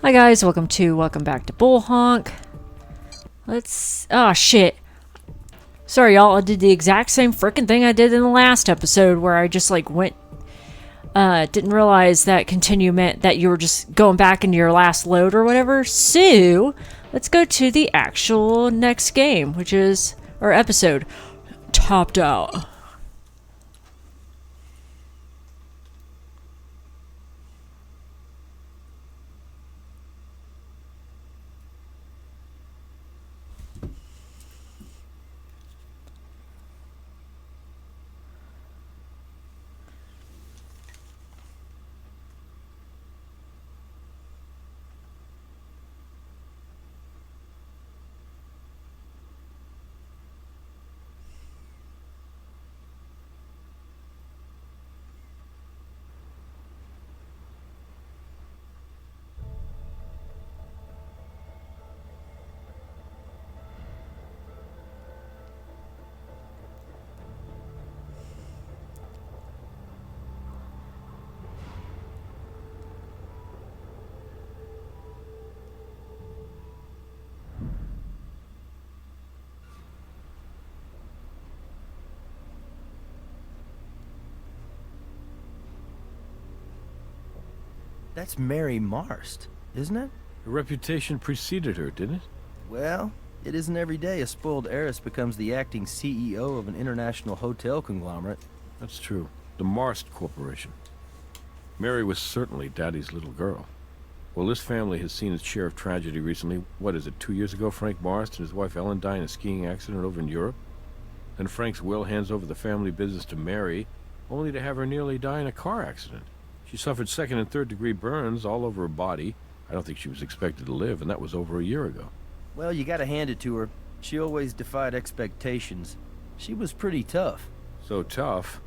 Hi guys, welcome back to Bull Honk. Oh shit. Sorry y'all, I did the exact same frickin' thing I did in the last episode where I just didn't realize that continue meant that you were just going back into your last load or whatever. So, let's go to the actual next game, or episode, Topped Out. That's Mary Marst, isn't it? Her reputation preceded her, didn't it? Well, it isn't every day a spoiled heiress becomes the acting CEO of an international hotel conglomerate. That's true. The Marst Corporation. Mary was certainly Daddy's little girl. Well, this family has seen its share of tragedy recently. What is it, 2 years ago Frank Marst and his wife Ellen died in a skiing accident over in Europe? Then Frank's will hands over the family business to Mary, only to have her nearly die in a car accident. She suffered second and third degree burns all over her body. I don't think she was expected to live, and that was over a year ago. Well, you gotta hand it to her. She always defied expectations. She was pretty tough. So tough,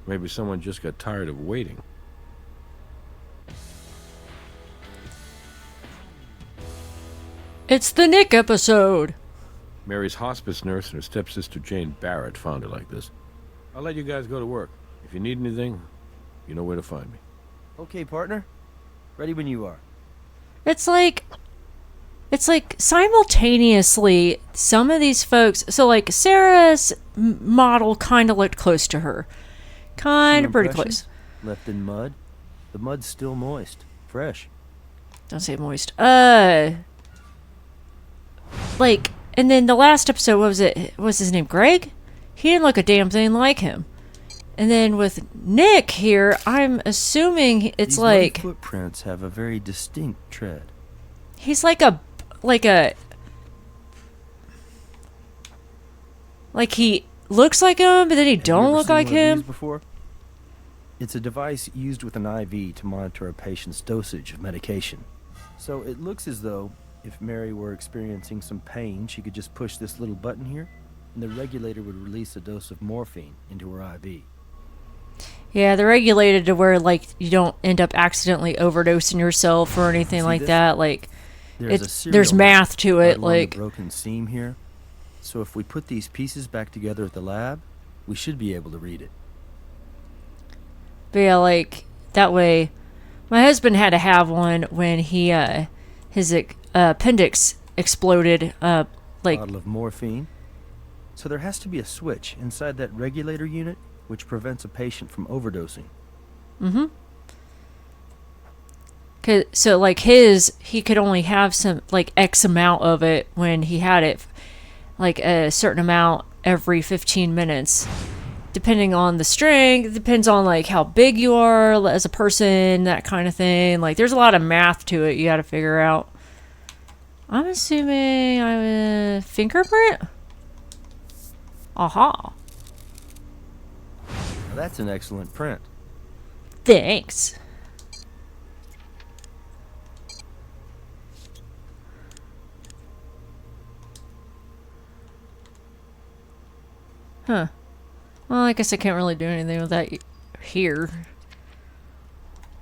maybe someone just got tired of waiting. It's the Nick episode! Mary's hospice nurse and her stepsister Jane Barrett found her like this. I'll let you guys go to work. If you need anything, you know where to find me. Okay, partner. Ready when you are. It's like simultaneously, some of these folks, so like Sarah's model kind of looked close to her. Kind of pretty close. Left in mud. The mud's still moist. Fresh. Don't say moist. And then the last episode, what was it? What was his name? Greg? He didn't look a damn thing like him. And then with Nick here, I'm assuming it's These like... muddy footprints have a very distinct tread. He's like he looks like him, but then he don't look like him. Before? It's a device used with an IV to monitor a patient's dosage of medication. So it looks as though if Mary were experiencing some pain, she could just push this little button here, and the regulator would release a dose of morphine into her IV. Yeah, they're regulated to where, like, you don't end up accidentally overdosing yourself or anything like that. Like, there's math to it. Like, the broken seam here. So if we put these pieces back together at the lab, we should be able to read it. But yeah, like, that way, my husband had to have one when his appendix exploded. Bottle of morphine. So there has to be a switch inside that regulator unit which prevents a patient from overdosing. Mm-hmm. So, like, he could only have some, like, X amount of it when he had it, like, a certain amount every 15 minutes. Depending on the strength, it depends on, like, how big you are as a person, that kind of thing. Like, there's a lot of math to it you gotta figure out. I'm assuming I'm a fingerprint? Aha. Now that's an excellent print. Thanks. Huh. Well, I guess I can't really do anything with that here.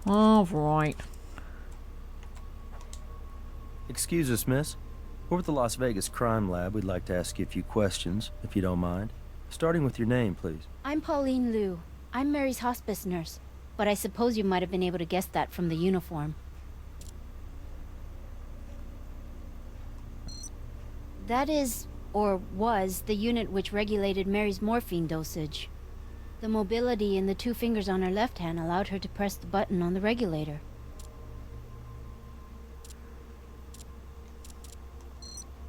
Alright. Excuse us, miss. We're with the Las Vegas Crime Lab. We'd like to ask you a few questions, if you don't mind. Starting with your name, please. I'm Pauline Liu. I'm Mary's hospice nurse, but I suppose you might have been able to guess that from the uniform. That is, or was, the unit which regulated Mary's morphine dosage. The mobility in the 2 fingers on her left hand allowed her to press the button on the regulator.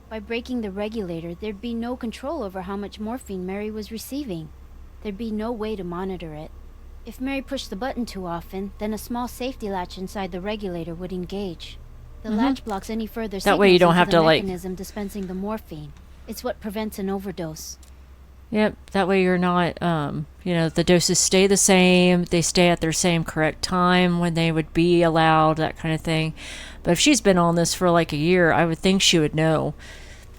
By breaking the regulator, there'd be no control over how much morphine Mary was receiving. There'd be no way to monitor it. If Mary pushed the button too often, then a small safety latch inside the regulator would engage. The latch blocks any further That way you don't have into the to, like... mechanism dispensing the morphine. It's what prevents an overdose. Yep, that way you're not, you know, the doses stay the same, they stay at their same correct time when they would be allowed, that kind of thing. But if she's been on this for like a year, I would think she would know,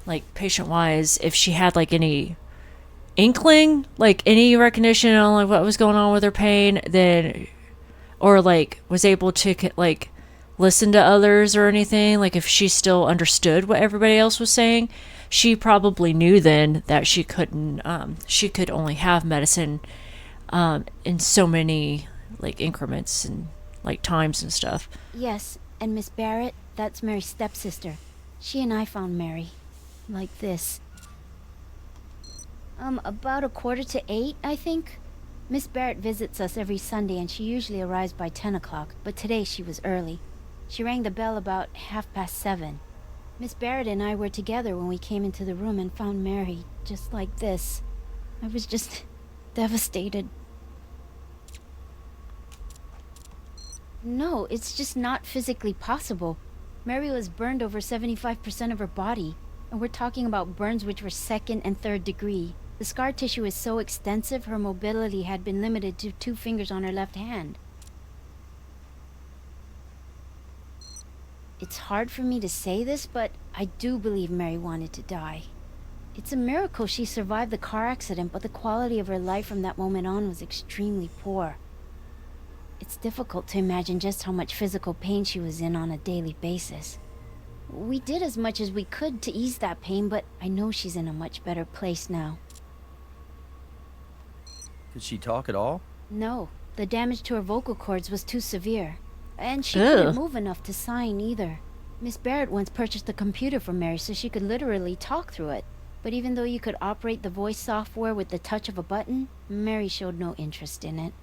like, patient-wise, if she had, like, any inkling, like, any recognition on, like, what was going on with her pain, then, or, like, was able to, like, listen to others or anything, like, if she still understood what everybody else was saying, she probably knew then that she couldn't, she could only have medicine in so many, like, increments and, like, times and stuff. Yes, and Miss Barrett, that's Mary's stepsister. She and I found Mary. Like this. About 7:45, I think. Miss Barrett visits us every Sunday and she usually arrives by 10 o'clock, but today she was early. She rang the bell about 7:30. Miss Barrett and I were together when we came into the room and found Mary just like this. I was just devastated. No, it's just not physically possible. Mary was burned over 75% of her body, and we're talking about burns which were 2nd and 3rd degree. The scar tissue is so extensive, her mobility had been limited to 2 fingers on her left hand. It's hard for me to say this, but I do believe Mary wanted to die. It's a miracle she survived the car accident, but the quality of her life from that moment on was extremely poor. It's difficult to imagine just how much physical pain she was in on a daily basis. We did as much as we could to ease that pain, but I know she's in a much better place now. Could she talk at all? No, the damage to her vocal cords was too severe. And she Ugh. couldn't move enough to sign either. Miss Barrett once purchased a computer for Mary so she could literally talk through it. But even though you could operate the voice software with the touch of a button, Mary showed no interest in it.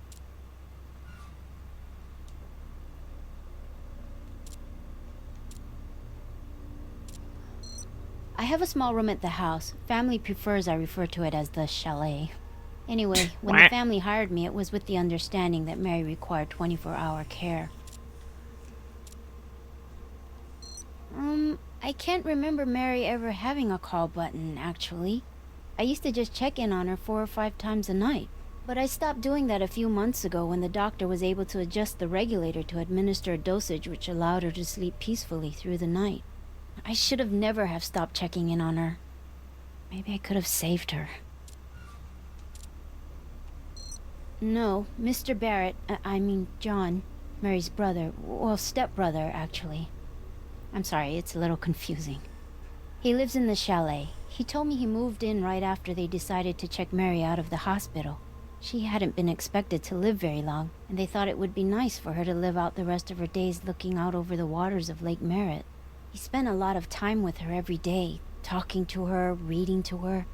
I have a small room at the house. Family prefers I refer to it as the chalet. Anyway, when the family hired me, it was with the understanding that Mary required 24-hour care. I can't remember Mary ever having a call button, actually. I used to just check in on her 4 or 5 times a night. But I stopped doing that a few months ago when the doctor was able to adjust the regulator to administer a dosage which allowed her to sleep peacefully through the night. I should have never have stopped checking in on her. Maybe I could have saved her. No, Mr. Barrett, I mean John, Mary's brother, well, stepbrother, actually. I'm sorry, it's a little confusing. He lives in the chalet. He told me he moved in right after they decided to check Mary out of the hospital. She hadn't been expected to live very long, and they thought it would be nice for her to live out the rest of her days looking out over the waters of Lake Merritt. He spent a lot of time with her every day, talking to her, reading to her.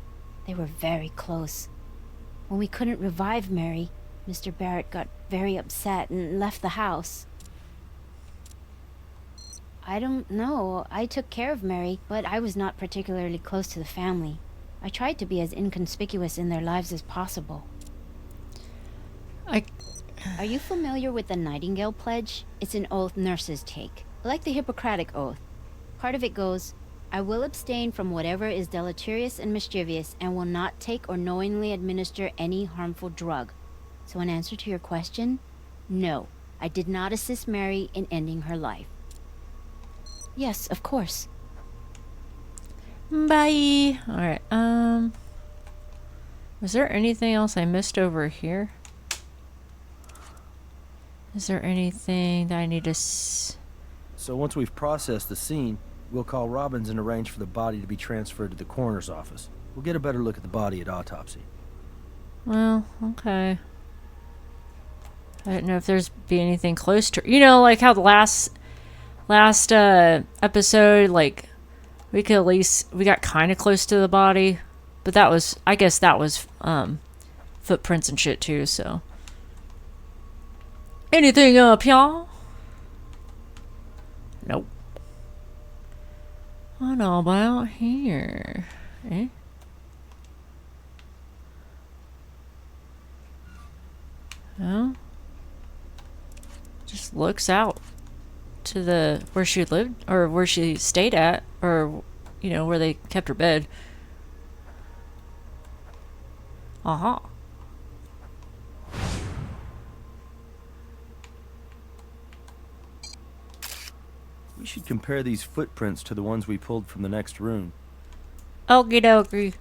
They were very close. When we couldn't revive Mary, Mr. Barrett got very upset and left the house. I don't know. I took care of Mary, but I was not particularly close to the family. I tried to be as inconspicuous in their lives as possible. Are you familiar with the Nightingale Pledge? It's an oath nurses take, like the Hippocratic Oath. Part of it goes, I will abstain from whatever is deleterious and mischievous and will not take or knowingly administer any harmful drug. So in answer to your question, no, I did not assist Mary in ending her life. Yes, of course. Bye. Alright, was there anything else I missed over here? Is there anything that I need to So once we've processed the scene, we'll call Robbins and arrange for the body to be transferred to the coroner's office. We'll get a better look at the body at autopsy. Well, okay. I don't know if there's be anything close to, you know, like how the last episode, like, we could at least, we got kind of close to the body, but that was, I guess that was footprints and shit too, so. Anything up, y'all? Nope. What about here? Eh? No. Just looks out to the where she lived or where she stayed at, or you know, where they kept her bed. Uh-huh. We should compare these footprints to the ones we pulled from the next room. Okie dokie.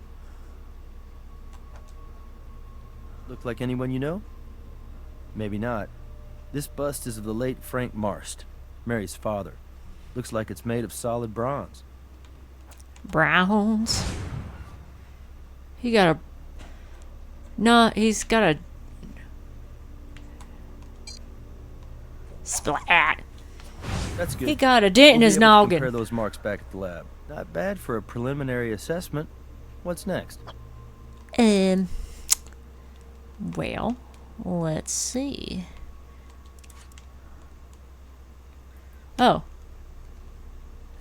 Look like anyone you know? Maybe not. This bust is of the late Frank Marst, Mary's father. Looks like it's made of solid bronze. Browns. He got a... No, he's got a... Splat. That's good. He got a dent in We'll his be able to noggin. compare those marks back at the lab. Not bad for a preliminary assessment. What's next? Well, let's see. Oh.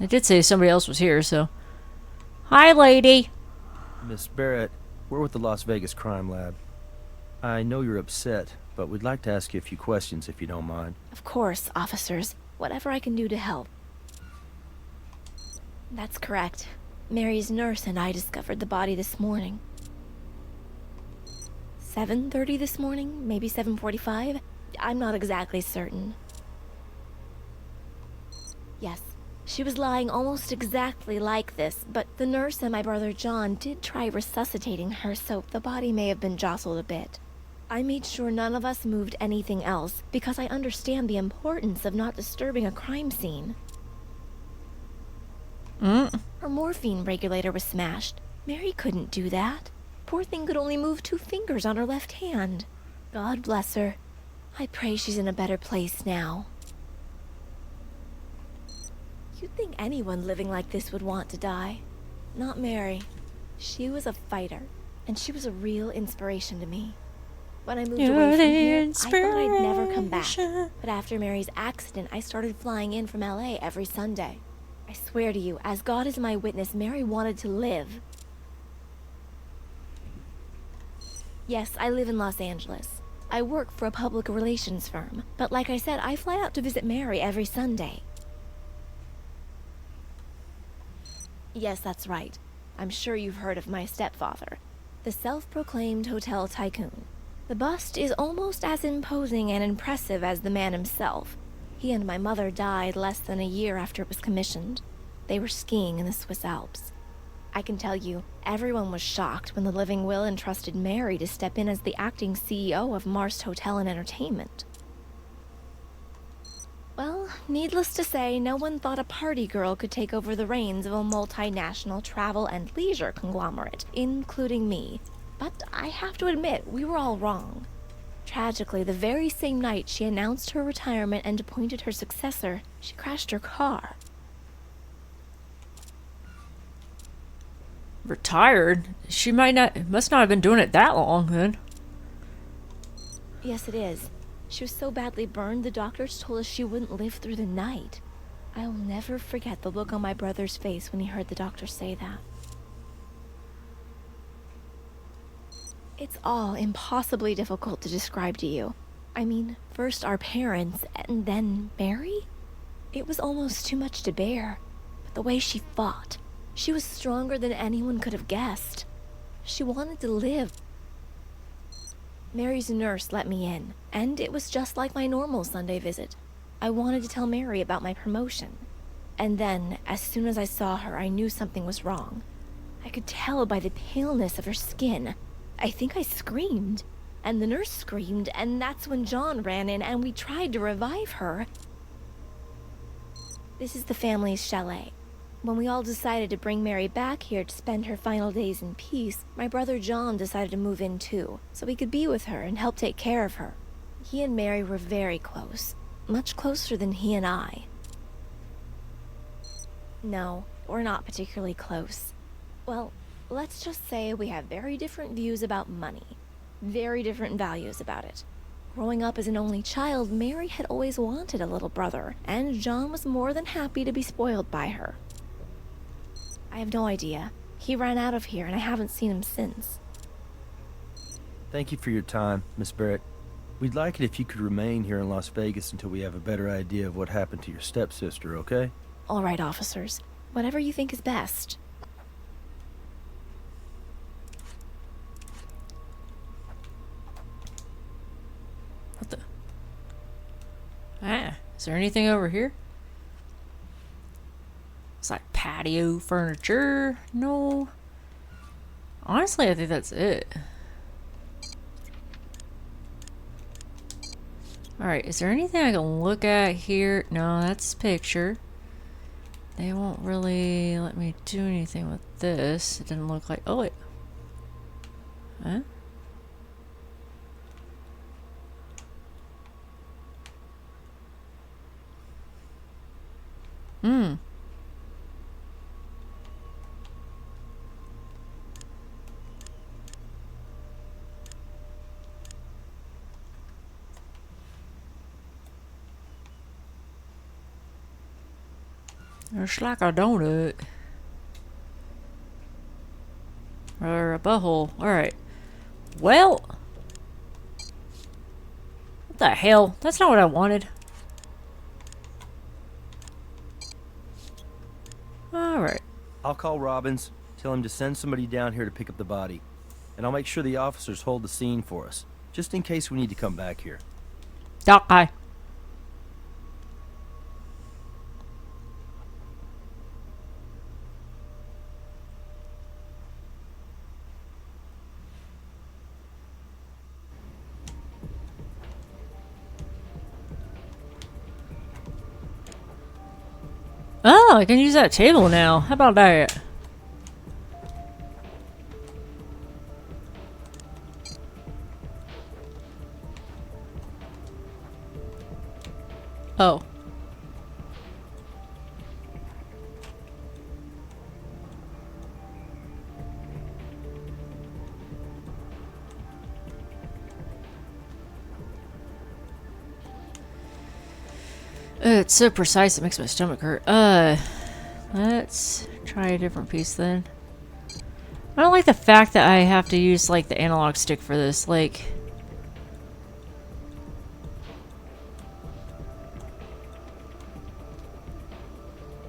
I did say somebody else was here, so. Hi, lady. Miss Barrett, we're with the Las Vegas Crime Lab. I know you're upset, but we'd like to ask you a few questions if you don't mind. Of course, officers. Whatever I can do to help. That's correct. Mary's nurse and I discovered the body this morning. 7:30 this morning? Maybe 7:45? I'm not exactly certain. Yes, she was lying almost exactly like this, but the nurse and my brother John did try resuscitating her, so the body may have been jostled a bit. I made sure none of us moved anything else, because I understand the importance of not disturbing a crime scene. Her morphine regulator was smashed. Mary couldn't do that. Poor thing could only move 2 fingers on her left hand. God bless her. I pray she's in a better place now. You'd think anyone living like this would want to die. Not Mary. She was a fighter, and she was a real inspiration to me. When I moved away from here, I thought I'd never come back. But after Mary's accident, I started flying in from LA every Sunday. I swear to you, as God is my witness, Mary wanted to live. Yes, I live in Los Angeles. I work for a public relations firm, but like I said, I fly out to visit Mary every Sunday. Yes, that's right. I'm sure you've heard of my stepfather, the self-proclaimed hotel tycoon. The bust is almost as imposing and impressive as the man himself. He and my mother died less than a year after it was commissioned. They were skiing in the Swiss Alps. I can tell you, everyone was shocked when the living will entrusted Mary to step in as the acting CEO of Marst Hotel and Entertainment. Well, needless to say, no one thought a party girl could take over the reins of a multinational travel and leisure conglomerate, including me. But I have to admit, we were all wrong. Tragically, the very same night she announced her retirement and appointed her successor, she crashed her car. Retired? She must not have been doing it that long then. Yes, it is. She was so badly burned, the doctors told us she wouldn't live through the night. I'll never forget the look on my brother's face when he heard the doctor say that. It's all impossibly difficult to describe to you. I mean, first our parents, and then Mary? It was almost too much to bear. But the way she fought, she was stronger than anyone could have guessed. She wanted to live. Mary's nurse let me in, and it was just like my normal Sunday visit. I wanted to tell Mary about my promotion. And then, as soon as I saw her, I knew something was wrong. I could tell by the paleness of her skin. I think I screamed, and the nurse screamed, and that's when John ran in and we tried to revive her. This is the family's chalet. When we all decided to bring Mary back here to spend her final days in peace, my brother John decided to move in too, so we could be with her and help take care of her. He and Mary were very close, much closer than he and I. No, we're not particularly close. Well, let's just say we have very different views about money. Very different values about it. Growing up as an only child, Mary had always wanted a little brother, and John was more than happy to be spoiled by her. I have no idea. He ran out of here, and I haven't seen him since. Thank you for your time, Miss Barrett. We'd like it if you could remain here in Las Vegas until we have a better idea of what happened to your stepsister, okay? All right, officers. Whatever you think is best. What the? Ah, is there anything over here? It's like patio furniture. No. Honestly, I think that's it. Alright, is there anything I can look at here? No, that's picture. They won't really let me do anything with this. It didn't look like... Oh, wait. Huh? Hmm. It's like a donut. Or a butthole. Alright. Well. What the hell? That's not what I wanted. Alright. I'll call Robbins, tell him to send somebody down here to pick up the body. And I'll make sure the officers hold the scene for us, just in case we need to come back here. Okay. Oh, I can use that table now. How about that? Oh. It's so precise it makes my stomach hurt. Let's try a different piece then. I don't like the fact that I have to use like the analog stick for this. Like,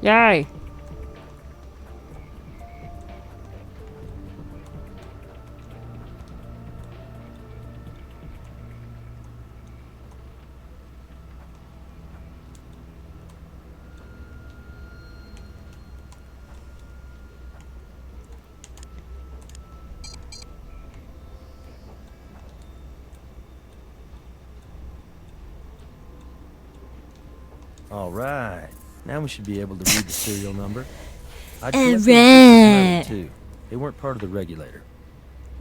yay! All right. Now we should be able to read the serial number. I'd All collect the right. too. They weren't part of the regulator.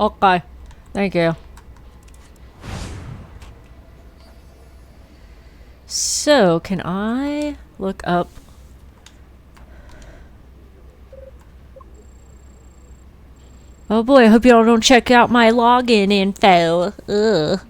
Okay. Thank you. So, can I look up... Oh boy, I hope y'all don't check out my login info. Ugh.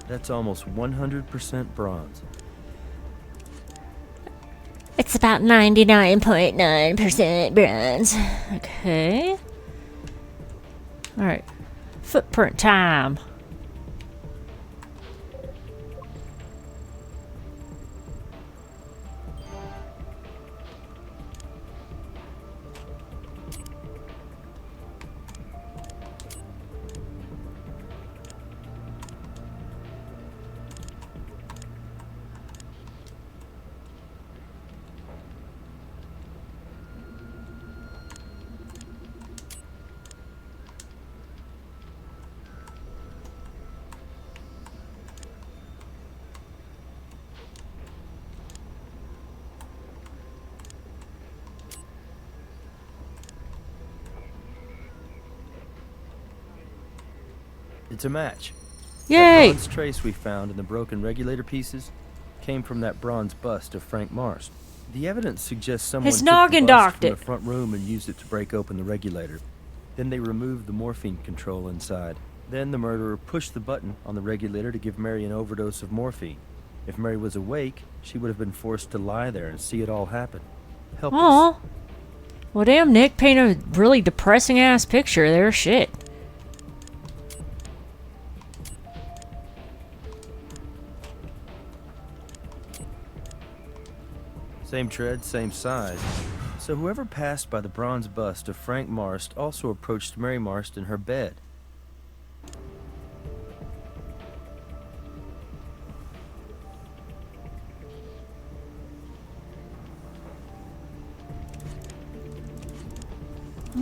That's almost 100% bronze. It's about 99.9% bronze. Okay. Alright. Footprint time. It's a match. Yay! That bronze trace we found in the broken regulator pieces came from that bronze bust of Frank Marst. The evidence suggests someone His took noggin the bust docked from it. the front room and used it to break open the regulator. Then they removed the morphine control inside. Then the murderer pushed the button on the regulator to give Mary an overdose of morphine. If Mary was awake, she would have been forced to lie there and see it all happen. Helpless. Aw. Well, damn, Nick painted a really depressing ass picture there. Shit. Same tread, same size. So whoever passed by the bronze bust of Frank Marst also approached Mary Marst in her bed.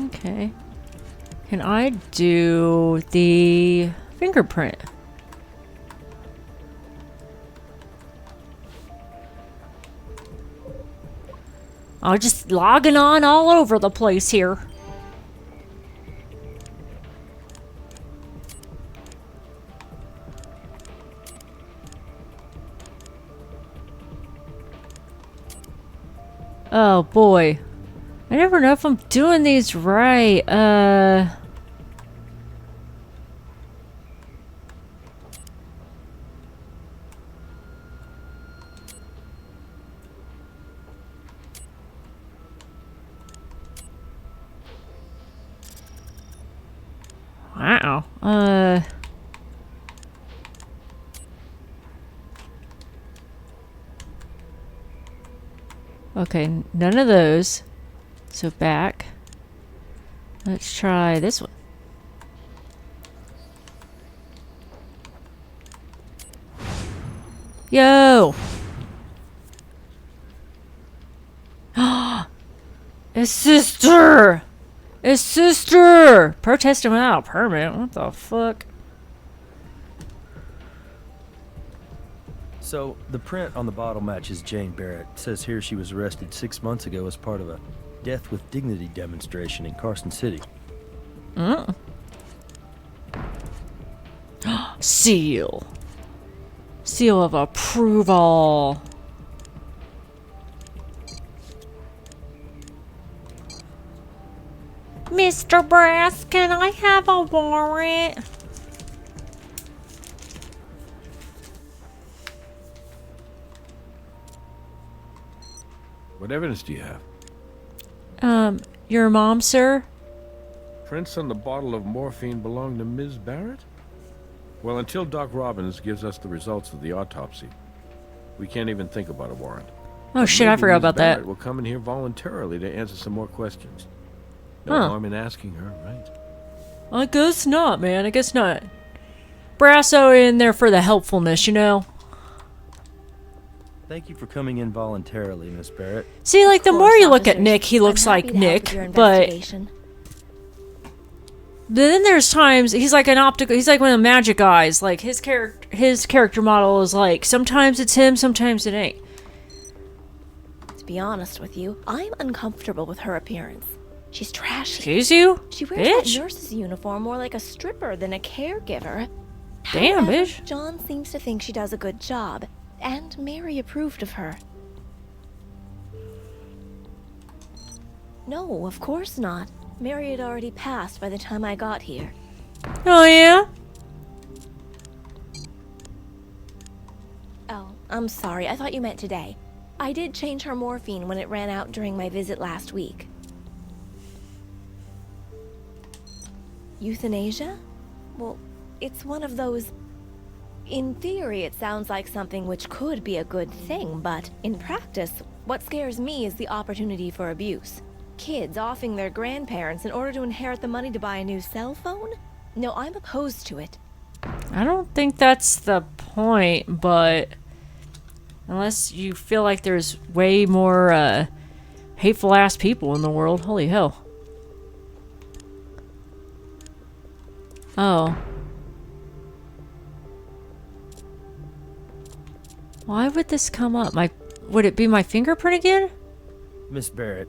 Okay. Can I do the fingerprint? I'm just logging on all over the place here. Oh boy. I never know if I'm doing these right. Wow. Okay, none of those. So back. Let's try this one. Yo! His sister! His sister! Protesting without a permit. What the fuck? So, the print on the bottle matches Jane Barrett. It says here she was arrested 6 months ago as part of a Death with Dignity demonstration in Carson City. Seal. Seal of approval. Mr. Brass, can I have a warrant? What evidence do you have? Your mom, sir? Prints on the bottle of morphine belong to Ms. Barrett? Well, until Doc Robbins gives us the results of the autopsy, we can't even think about a warrant. Oh shit, I Maybe forgot Ms. about Barrett that. will come in here voluntarily to answer some more questions. No Huh. harm in asking her, right? I guess not, man. I guess not. Brasso in there for the helpfulness, you know? Thank you for coming in voluntarily, Miss Barrett. See, like, the Of more course, you look at officers. Nick, he looks I'm like happy to help with your Nick, but investigation. then there's times he's like an optical. He's like one of the magic eyes. Like his character model is like sometimes it's him, sometimes it ain't. To be honest with you, I'm uncomfortable with her appearance. She's trashy. Excuse you, She wears bitch. that nurse's uniform more like a stripper than a caregiver. Damn, However, bitch. John seems to think she does a good job, and Mary approved of her. No, of course not. Mary had already passed by the time I got here. Oh yeah. Oh, I'm sorry. I thought you meant today. I did change her morphine when it ran out during my visit last week. Euthanasia? Well, it's one of those... In theory, it sounds like something which could be a good thing, but in practice, what scares me is the opportunity for abuse. Kids offing their grandparents in order to inherit the money to buy a new cell phone? No, I'm opposed to it. I don't think that's the point, but unless you feel like there's way more hateful ass people in the world, holy hell. Oh. Why would this come up? Would it be my fingerprint again? Miss Barrett,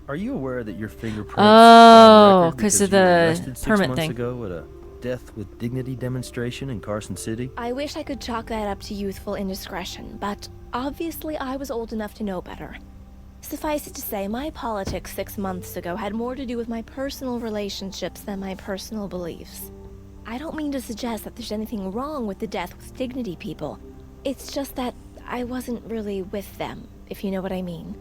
are you aware that your fingerprints Oh, are on record 'cause of you were the arrested 6 permit months thing. ago at a death with dignity demonstration in Carson City? I wish I could chalk that up to youthful indiscretion, but obviously I was old enough to know better. Suffice it to say, my politics 6 months ago had more to do with my personal relationships than my personal beliefs. I don't mean to suggest that there's anything wrong with the death with dignity people. It's just that I wasn't really with them, if you know what I mean.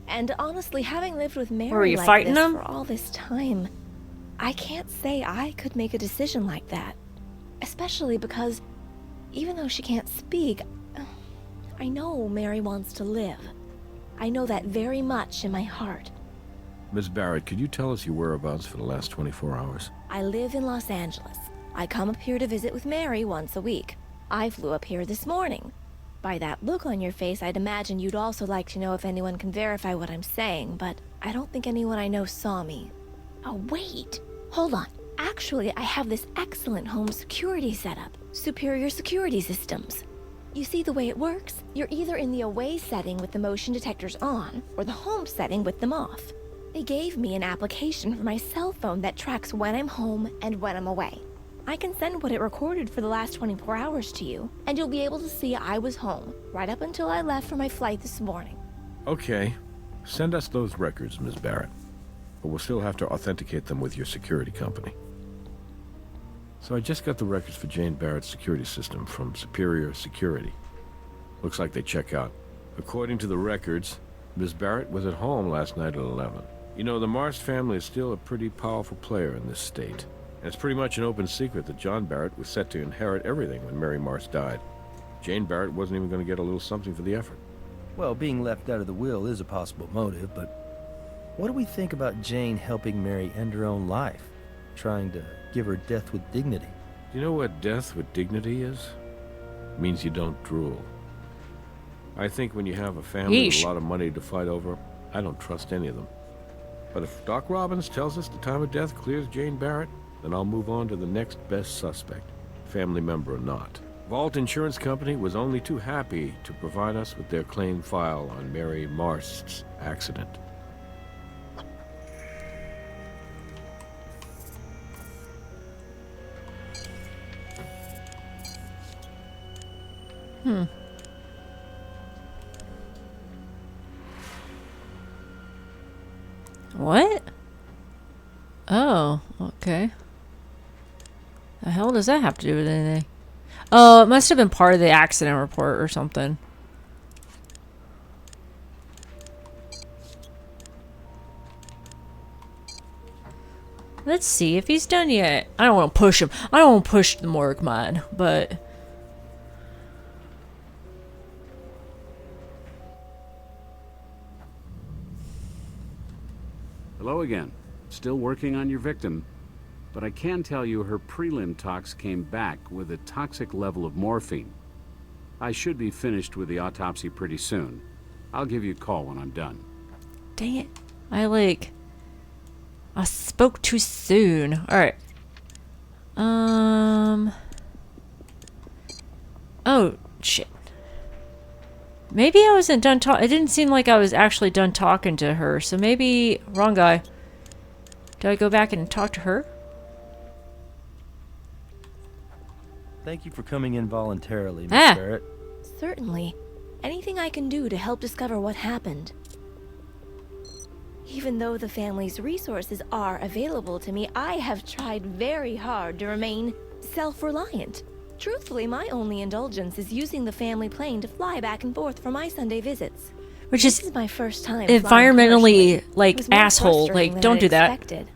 And honestly, having lived with Mary Were you like fighting this them? for all this time, I can't say I could make a decision like that. Especially because, even though she can't speak, I know Mary wants to live. I know that very much in my heart. Miss Barrett, could you tell us your whereabouts for the last 24 hours? I live in Los Angeles. I come up here to visit with Mary once a week. I flew up here this morning. By that look on your face, I'd imagine you'd also like to know if anyone can verify what I'm saying, but I don't think anyone I know saw me. Oh, wait. Hold on. Actually, I have this excellent home security setup. Superior security systems. You see the way it works? You're either in the away setting with the motion detectors on, or the home setting with them off. They gave me an application for my cell phone that tracks when I'm home and when I'm away. I can send what it recorded for the last 24 hours to you, and you'll be able to see I was home, right up until I left for my flight this morning. Okay. Send us those records, Miss Barrett. But we'll still have to authenticate them with your security company. So I just got the records for Jane Barrett's security system from Superior Security. Looks like they check out. According to the records, Miss Barrett was at home last night at 11. You know, the Marst family is still a pretty powerful player in this state. And it's pretty much an open secret that John Barrett was set to inherit everything when Mary Marst died. Jane Barrett wasn't even going to get a little something for the effort. Well, being left out of the will is a possible motive, but what do we think about Jane helping Mary end her own life? Trying to give her death with dignity? Do you know what death with dignity is? It means you don't drool. I think when you have a family with Yeesh. a lot of money to fight over, I don't trust any of them. But if Doc Robbins tells us the time of death clears Jane Barrett, then I'll move on to the next best suspect, family member or not. Vault Insurance Company was only too happy to provide us with their claim file on Mary Marst's accident. What? Oh, okay. The hell does that have to do with anything? Oh, it must have been part of the accident report or something. Let's see if he's done yet. I don't want to push him. I don't want to push the morgue mine, but... Hello again. Still working on your victim, but I can tell you her prelim tox came back with a toxic level of morphine. I should be finished with the autopsy pretty soon. I'll give you a call when I'm done. Dang it. I spoke too soon. Alright. Oh, shit. Maybe I wasn't done talking. It didn't seem like I was actually done talking to her, so maybe... Wrong guy. Do I go back and talk to her? Thank you for coming in voluntarily, Miss Ah. Barrett. Certainly. Anything I can do to help discover what happened. Even though the family's resources are available to me, I have tried very hard to remain self-reliant. Truthfully, my only indulgence is using the family plane to fly back and forth for my Sunday visits. Which This is is my first time flying environmentally, commercially. like, It was more asshole. frustrating Like, than don't I'd do that. expected.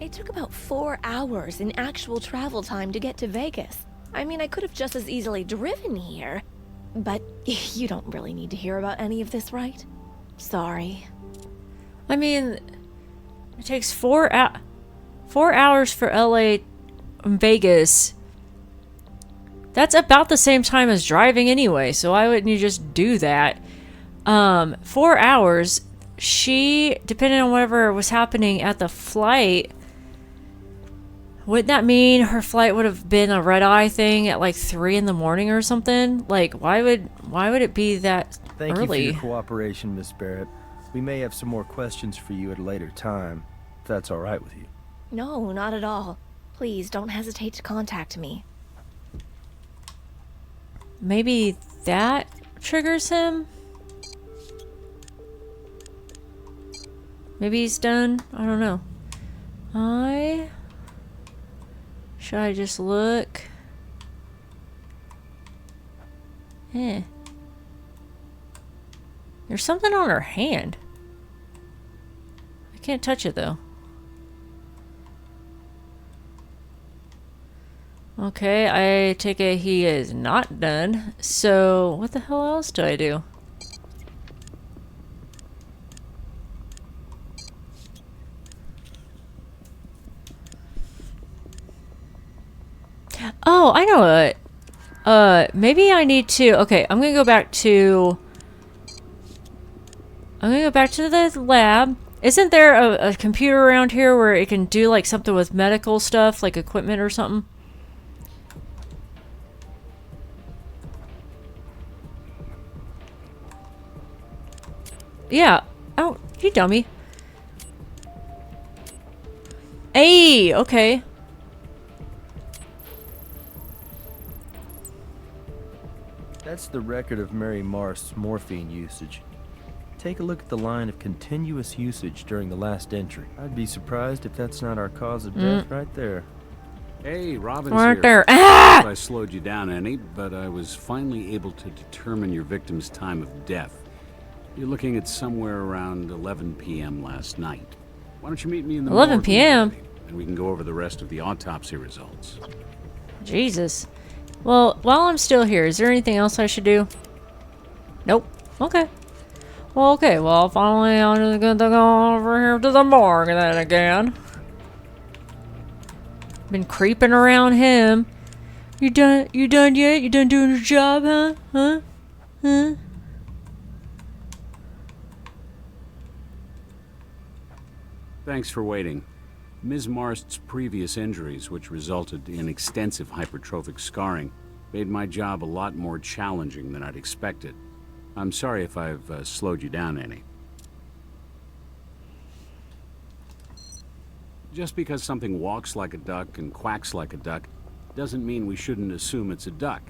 It took about 4 hours in actual travel time to get to Vegas. I mean, I could have just as easily driven here. But you don't really need to hear about any of this, right? Sorry. I mean, it takes 4 hours for LA and Vegas. That's about the same time as driving anyway, so why wouldn't you just do that? 4 hours. She, depending on whatever was happening at the flight, wouldn't that mean her flight would have been a red-eye thing at like 3 in the morning or something? Like, why would it be that Thank early? you for your cooperation, Miss Barrett. We may have some more questions for you at a later time, if that's all right with you. No, not at all. Please don't hesitate to contact me. Maybe that triggers him? Maybe he's done? I don't know. Should I just look? Eh. There's something on her hand. I can't touch it though. Okay, I take it he is not done. So, what the hell else do I do? Oh, I know what. Maybe I need to... Okay, I'm gonna go back to the lab. Isn't there a computer around here where it can do like something with medical stuff, like equipment or something? Yeah. Oh, you dummy. Hey, okay. That's the record of Mary Marst's morphine usage. Take a look at the line of continuous usage during the last entry. I'd be surprised if that's not our cause of death right there. Hey, Robin's Right here. there. Ah! I slowed you down any, but I was finally able to determine your victim's time of death. You're looking at somewhere around 11 p.m. last night. Why don't you meet me in the 11 morgue p.m.? when you're ready, and we can go over the rest of the autopsy results. Jesus. Well, while I'm still here, is there anything else I should do? Nope. Okay. Well, okay. Well, finally, I'm just gonna go over here to the morgue then again. Been creeping around him. You done yet? You done doing your job, huh? Huh? Thanks for waiting. Ms. Marst's previous injuries, which resulted in extensive hypertrophic scarring, made my job a lot more challenging than I'd expected. I'm sorry if I've slowed you down any. Just because something walks like a duck and quacks like a duck doesn't mean we shouldn't assume it's a duck.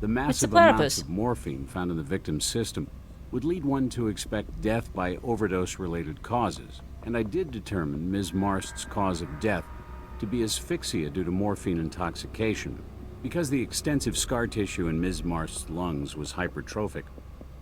The massive amounts of morphine found in the victim's system would lead one to expect death by overdose-related causes, and I did determine Ms. Marst's cause of death to be asphyxia due to morphine intoxication. Because the extensive scar tissue in Ms. Marst's lungs was hypertrophic,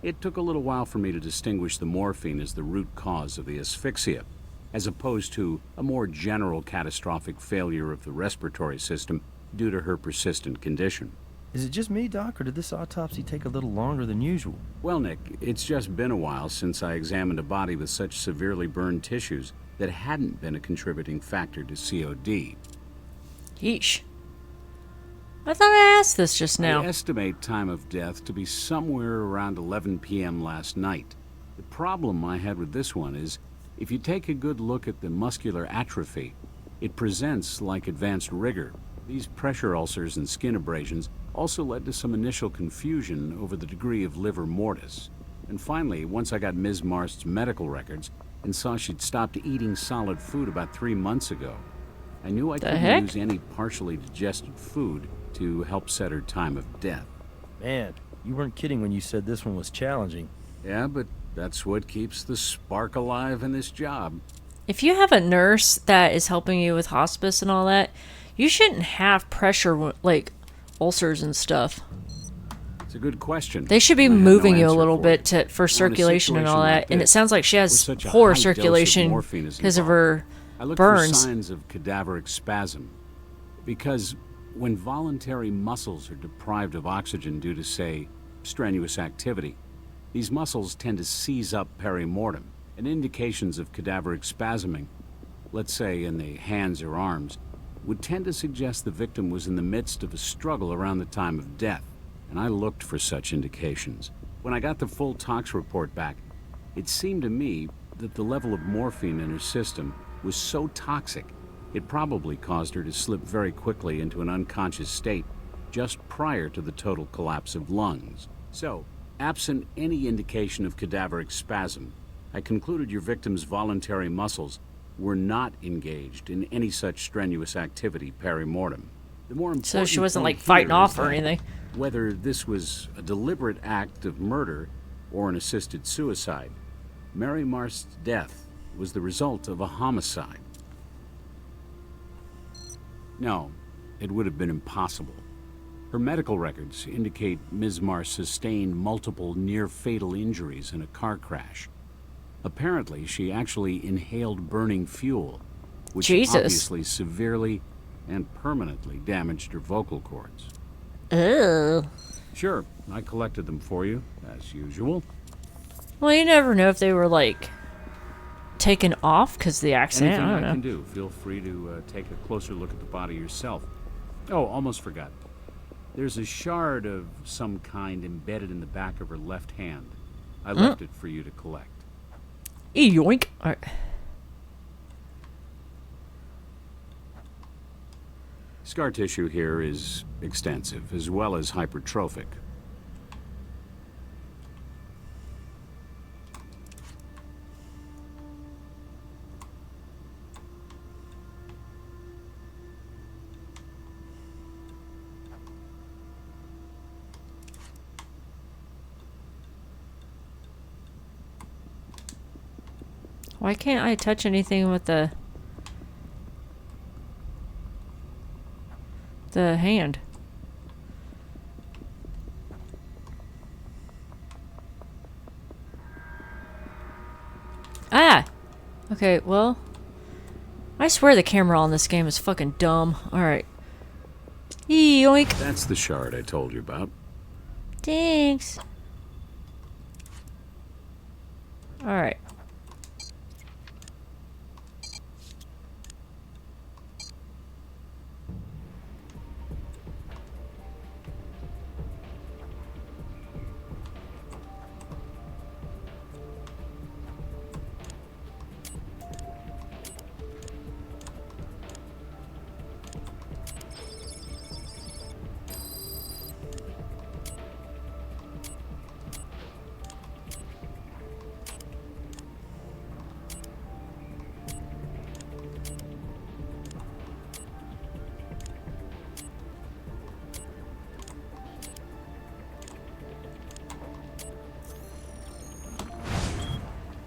it took a little while for me to distinguish the morphine as the root cause of the asphyxia, as opposed to a more general catastrophic failure of the respiratory system due to her persistent condition. Is it just me, Doc, or did this autopsy take a little longer than usual? Well, Nick, it's just been a while since I examined a body with such severely burned tissues that hadn't been a contributing factor to COD. Yeesh. I thought I asked this just now. I estimate time of death to be somewhere around 11 p.m. last night. The problem I had with this one is, if you take a good look at the muscular atrophy, it presents like advanced rigor. These pressure ulcers and skin abrasions also led to some initial confusion over the degree of livor mortis. And finally, once I got Ms. Marst's medical records and saw she'd stopped eating solid food about 3 months ago, I knew I couldn't use any partially digested food to help set her time of death. Man, you weren't kidding when you said this one was challenging. Yeah, but that's what keeps the spark alive in this job. If you have a nurse that is helping you with hospice and all that, you shouldn't have pressure, like ulcers and stuff. It's a good question. They should be moving you a little bit for circulation and all that. Like And it sounds like she has with such a poor high dose of circulation morphine is because of involved, her I look burns. for signs of cadaveric spasm. Because when voluntary muscles are deprived of oxygen due to, say, strenuous activity, these muscles tend to seize up perimortem, and indications of cadaveric spasming, let's say in the hands or arms, would tend to suggest the victim was in the midst of a struggle around the time of death, and I looked for such indications. When I got the full tox report back, it seemed to me that the level of morphine in her system was so toxic, it probably caused her to slip very quickly into an unconscious state just prior to the total collapse of lungs. So, absent any indication of cadaveric spasm, I concluded your victim's voluntary muscles were not engaged in any such strenuous activity peri-mortem. The more important So she wasn't point like fighting here off is or that anything. whether this was a deliberate act of murder or an assisted suicide, Mary Marst's death was the result of a homicide. No, it would have been impossible. Her medical records indicate Ms. Marst sustained multiple near-fatal injuries in a car crash. Apparently, she actually inhaled burning fuel, which Jesus. obviously severely and permanently damaged her vocal cords. Ugh. Sure, I collected them for you, as usual. Well, you never know if they were like taken off because of the accident. Anything I I don't can know. do, feel free to take a closer look at the body yourself. Oh, almost forgot. There's a shard of some kind embedded in the back of her left hand. I left it for you to collect. Yoink. All right. Scar tissue here is extensive, as well as hypertrophic. Why can't I touch anything with the hand? Ah! Okay, well, I swear the camera on this game is fucking dumb. Alright. Yoink. That's the shard I told you about. Thanks. Alright.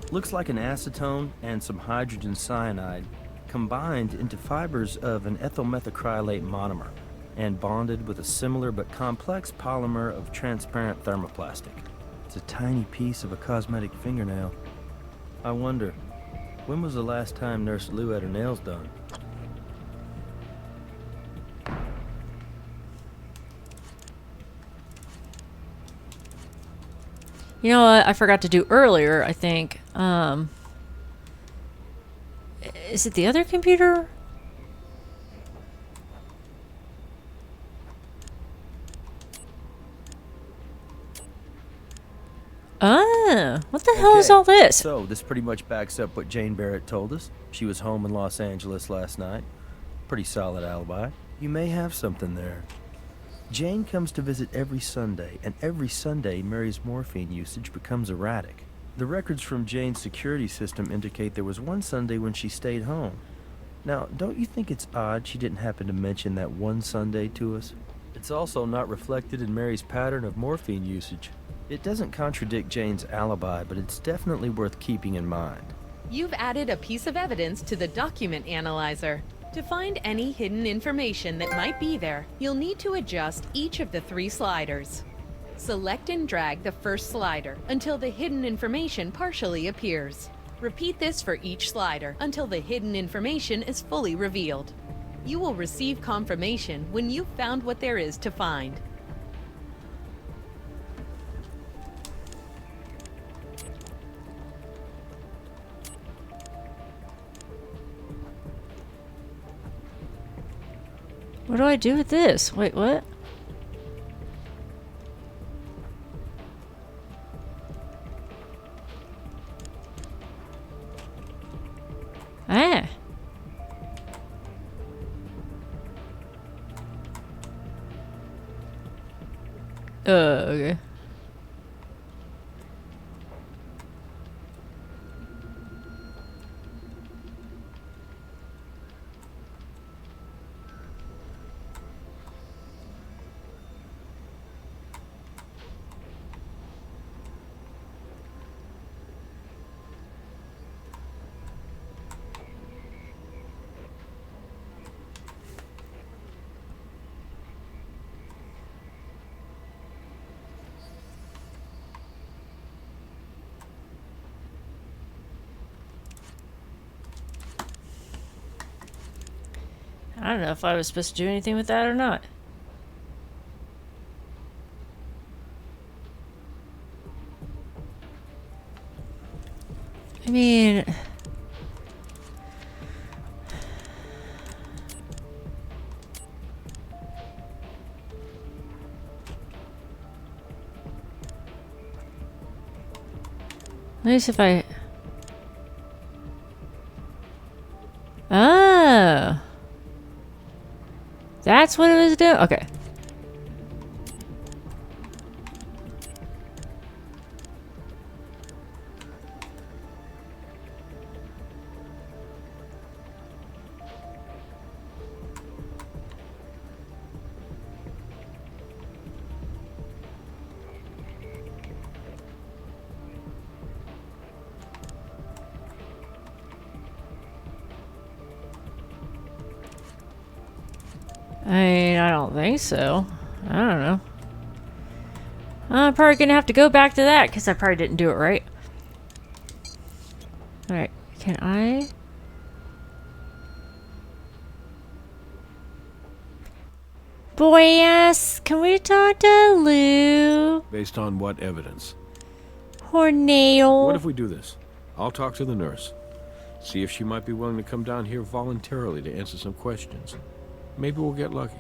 Looks like an acetone and some hydrogen cyanide combined into fibers of an ethyl methacrylate monomer and bonded with a similar but complex polymer of transparent thermoplastic. It's a tiny piece of a cosmetic fingernail. I wonder, when was the last time Nurse Lou had her nails done? You know what I forgot to do earlier, I think. Is it the other computer? Ah, what the hell is Okay, all this? So, this pretty much backs up what Jane Barrett told us. She was home in Los Angeles last night. Pretty solid alibi. You may have something there. Jane comes to visit every Sunday, and every Sunday Mary's morphine usage becomes erratic. The records from Jane's security system indicate there was one Sunday when she stayed home. Now, don't you think it's odd she didn't happen to mention that one Sunday to us? It's also not reflected in Mary's pattern of morphine usage. It doesn't contradict Jane's alibi, but it's definitely worth keeping in mind. You've added a piece of evidence to the document analyzer. To find any hidden information that might be there, you'll need to adjust each of the 3 sliders. Select and drag the first slider until the hidden information partially appears. Repeat this for each slider until the hidden information is fully revealed. You will receive confirmation when you've found what there is to find. What do I do with this? Wait, what? Ah. Okay. I don't know if I was supposed to do anything with that or not. I mean... Let me see if I... Oh! That's what it was doing? Okay. I mean, I don't think so. I don't know. I'm probably gonna have to go back to that because I probably didn't do it right. Alright, can I? Boy-ass, can we talk to Lou? Based on what evidence? Or Neil? What if we do this? I'll talk to the nurse. See if she might be willing to come down here voluntarily to answer some questions. Maybe we'll get lucky.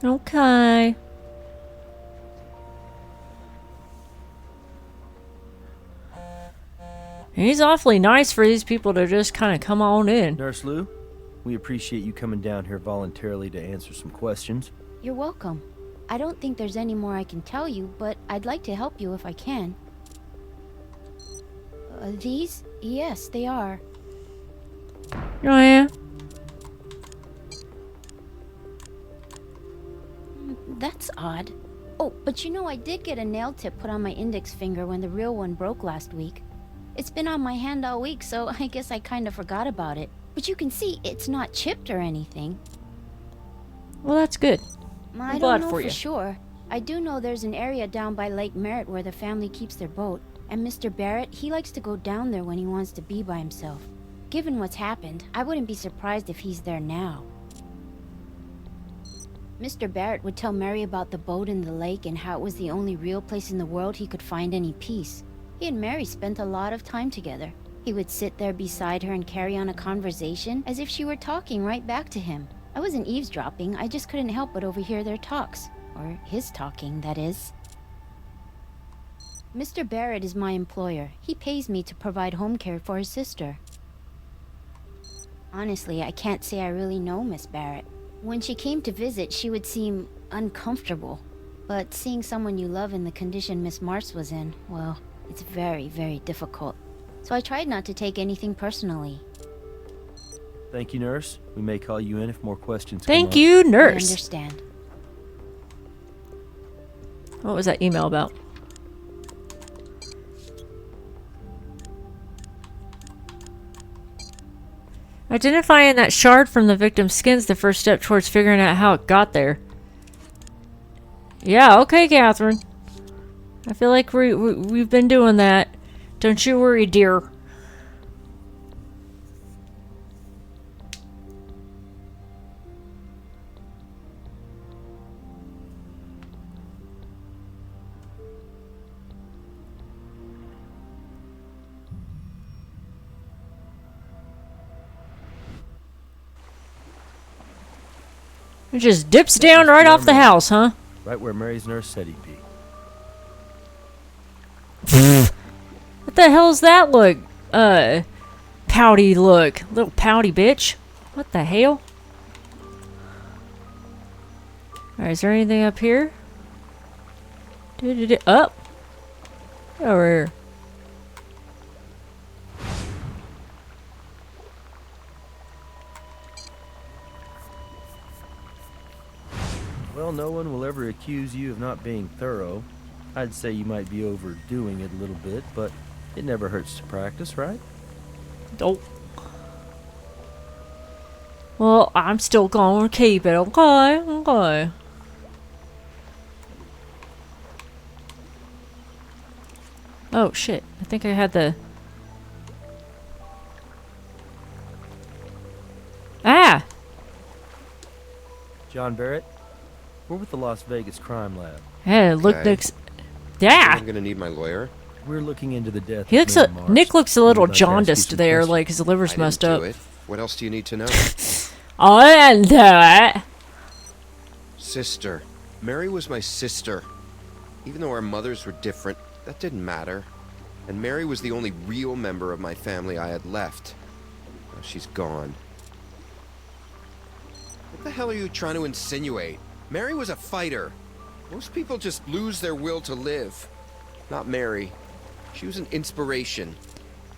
Okay. He's awfully nice for these people to just kind of come on in. Nurse Lou, we appreciate you coming down here voluntarily to answer some questions. You're welcome. I don't think there's any more I can tell you, but I'd like to help you if I can. These? Yes, they are. Oh, yeah? That's odd. Oh, but you know, I did get a nail tip put on my index finger when the real one broke last week. It's been on my hand all week, so I guess I kind of forgot about it. But you can see it's not chipped or anything. Well, that's good. I don't know for sure. I do know there's an area down by Lake Merritt where the family keeps their boat. And Mr. Barrett, he likes to go down there when he wants to be by himself. Given what's happened, I wouldn't be surprised if he's there now. Mr. Barrett would tell Mary about the boat in the lake and how it was the only real place in the world he could find any peace. He and Mary spent a lot of time together. He would sit there beside her and carry on a conversation as if she were talking right back to him. I wasn't eavesdropping, I just couldn't help but overhear their talks. Or his talking, that is. Mr. Barrett is my employer. He pays me to provide home care for his sister. Honestly, I can't say I really know Miss Barrett. When she came to visit, she would seem uncomfortable. But seeing someone you love in the condition Miss Marsh was in, well, it's very, very difficult. So I tried not to take anything personally. Thank you, nurse. We may call you in if more questions come Thank up. you, I nurse. understand. What was that email about? Identifying that shard from the victim's skin is the first step towards figuring out how it got there. Yeah, okay, Catherine. I feel like we've been doing that. Don't you worry, dear. It just dips down right off the house, huh? Right where Mary's nurse said he'd be. What the hell's that look? Pouty look. Little pouty bitch. What the hell? Alright, is there anything up here? Up. Over here. Well, no one will ever accuse you of not being thorough. I'd say you might be overdoing it a little bit, but it never hurts to practice, right? Oh. Well, I'm still gonna keep it, okay? Okay. Oh, shit. I think I had the... Ah! John Barrett, we're with the Las Vegas Crime Lab. Hey, look, Okay. Nick's... Yeah! I'm gonna need my lawyer. We're looking into the death He of looks Mary a... Mars. Nick looks a little We'd like to ask you jaundiced some there, questions. like his liver's I messed didn't up. do it. What else do you need to know? I didn't do it. Sister. Mary was my sister. Even though our mothers were different, that didn't matter. And Mary was the only real member of my family I had left. Now she's gone. What the hell are you trying to insinuate? Mary was a fighter. Most people just lose their will to live. Not Mary. She was an inspiration.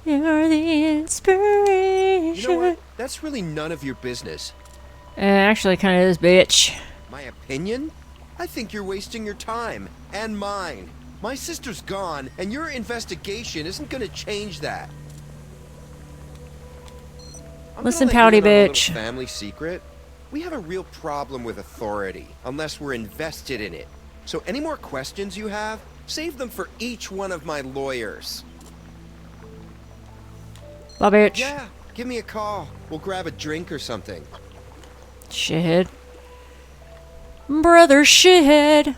You're the inspiration. You know what? That's really none of your business. Actually, kind of is, bitch. My opinion? I think you're wasting your time. And mine. My sister's gone, and your investigation isn't gonna change that. I'm Listen, gonna let pouty you in on a little bitch. family secret. We have a real problem with authority, unless we're invested in it. So any more questions you have, save them for each one of my lawyers. Bye, bitch. Yeah, give me a call. We'll grab a drink or something. Shithead. Brother shithead.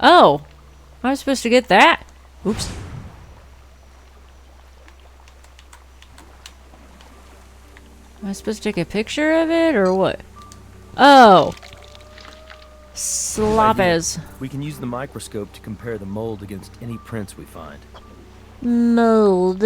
Oh. I was supposed to get that. Oops. Am I supposed to take a picture of it or what? Oh. Sloppers. We can use the microscope to compare the mold against any prints we find. Mold.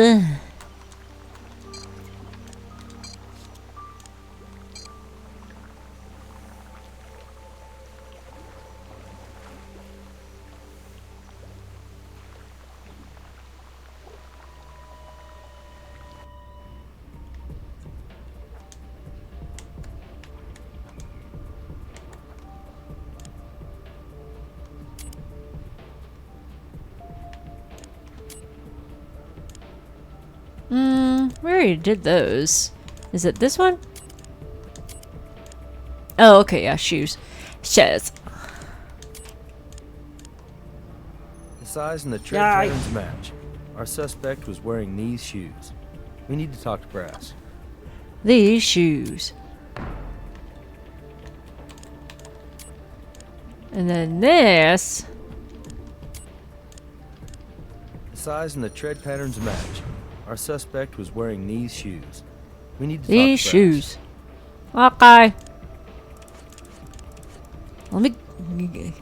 We already did those. Is it this one? Oh, okay, yeah, shoes. Shoes. The size and the tread Yikes. patterns match. Our suspect was wearing these shoes. We need to talk to Brass. These shoes. And then this. The size and the tread patterns match. Our suspect was wearing these shoes. We need to These talk to Brass. shoes. Okay. Let me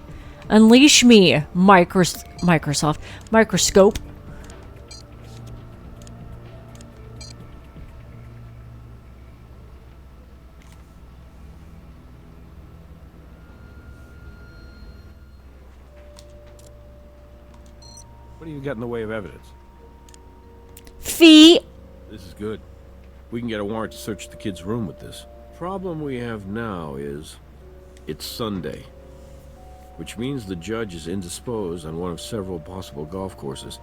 unleash me, Microsoft microscope. What do you got in the way of evidence? Feet. This is good. We can get a warrant to search the kid's room with this. Problem we have now is it's Sunday, which means the judge is indisposed on one of several possible golf courses.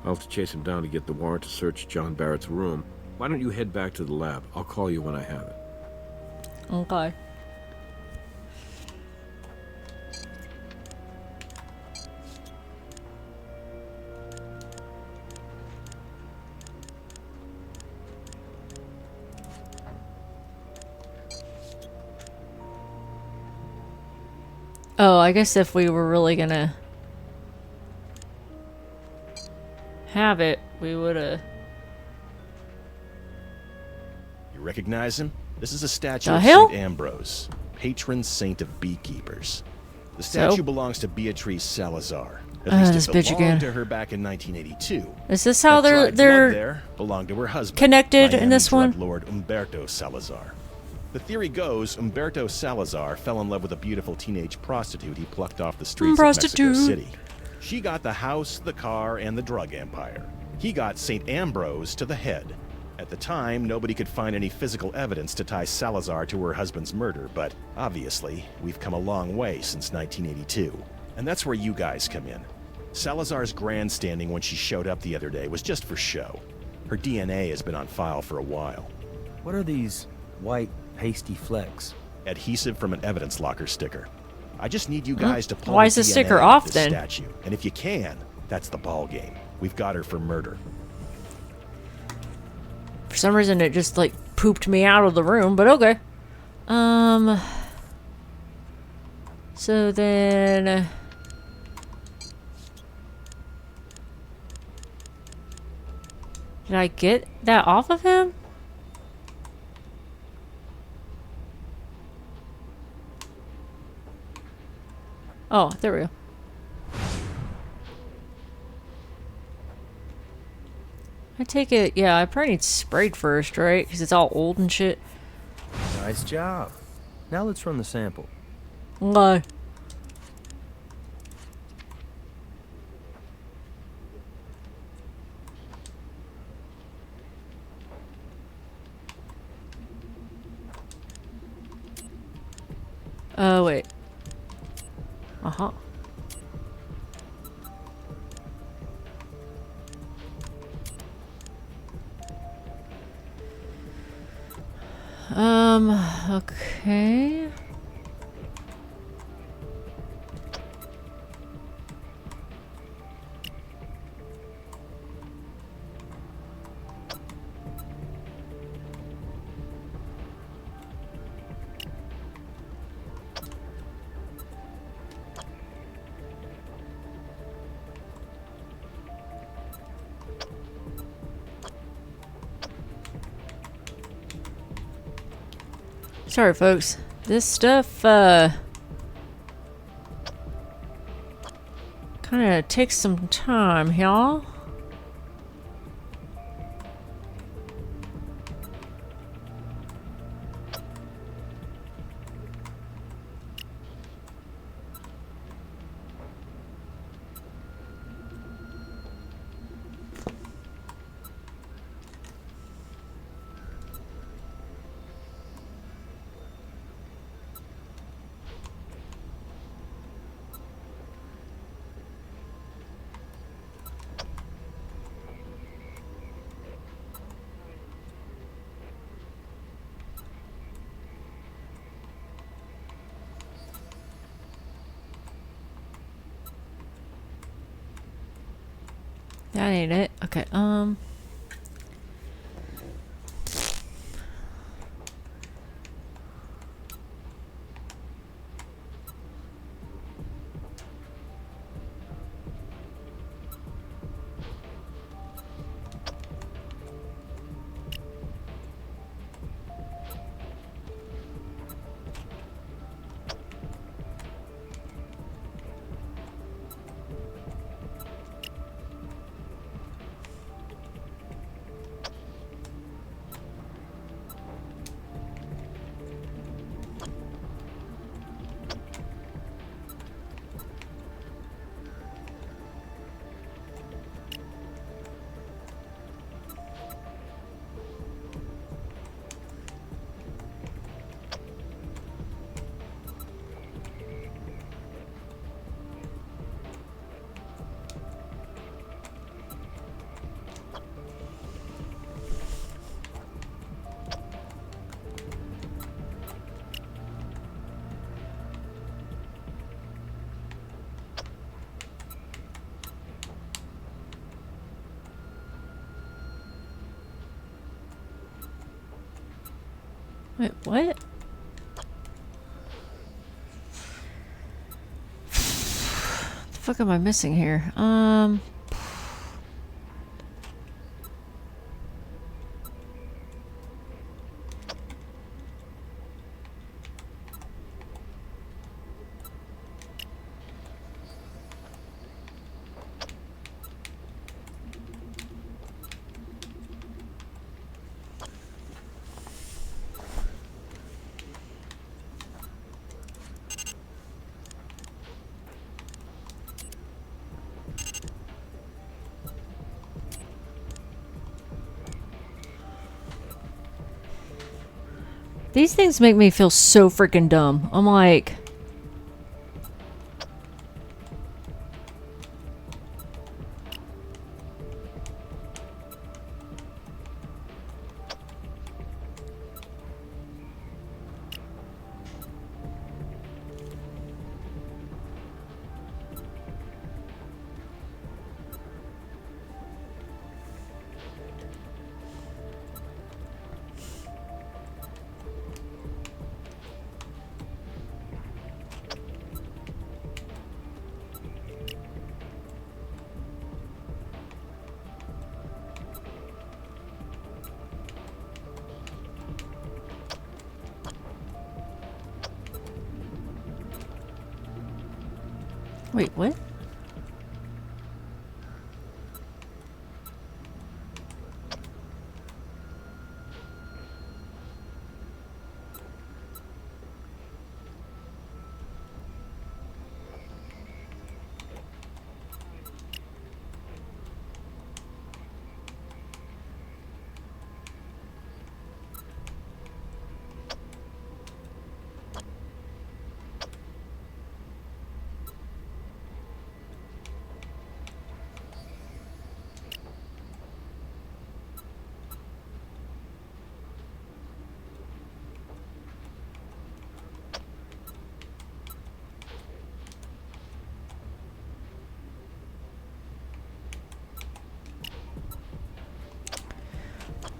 I'll have to chase him down to get the warrant to search John Barrett's room. Why don't you head back to the lab? I'll call you when I have it. Okay. Oh, I guess if we were really gonna have it, we would've... You recognize him? This is a statue The of hell? St. Ambrose, patron saint of beekeepers. The So? statue belongs to Beatrice Salazar. At least this it bitch belonged again. to her back in 1982. Is this how That dried blood they're there belonged to her husband, connected in Miami this drug one? Lord Umberto Salazar. The theory goes Umberto Salazar fell in love with a beautiful teenage prostitute he plucked off the streets of Mexico Prostitute. City. She got the house, the car, and the drug empire. He got St. Ambrose to the head. At the time, nobody could find any physical evidence to tie Salazar to her husband's murder, but obviously, we've come a long way since 1982. And that's where you guys come in. Salazar's grandstanding when she showed up the other day was just for show. Her DNA has been on file for a while. What are these white, pasty flecks? Adhesive from an evidence locker sticker. I just need you guys to pull Why the is the DNA sticker off off this then? statue. And if you can, that's the ball game. We've got her for murder. For some reason, it just, like, pooped me out of the room, but okay. So then... Did I get that off of him? Oh, there we go. I take it, yeah, I probably need sprayed first, right? Because it's all old and shit. Nice job. Now let's run the sample. Okay. Wait. Uh-huh. Okay. Sorry, folks. This stuff, kind of takes some time, y'all. That ain't it. Okay, wait, what? What the fuck am I missing here? These things make me feel so freaking dumb. I'm like... Wait, what?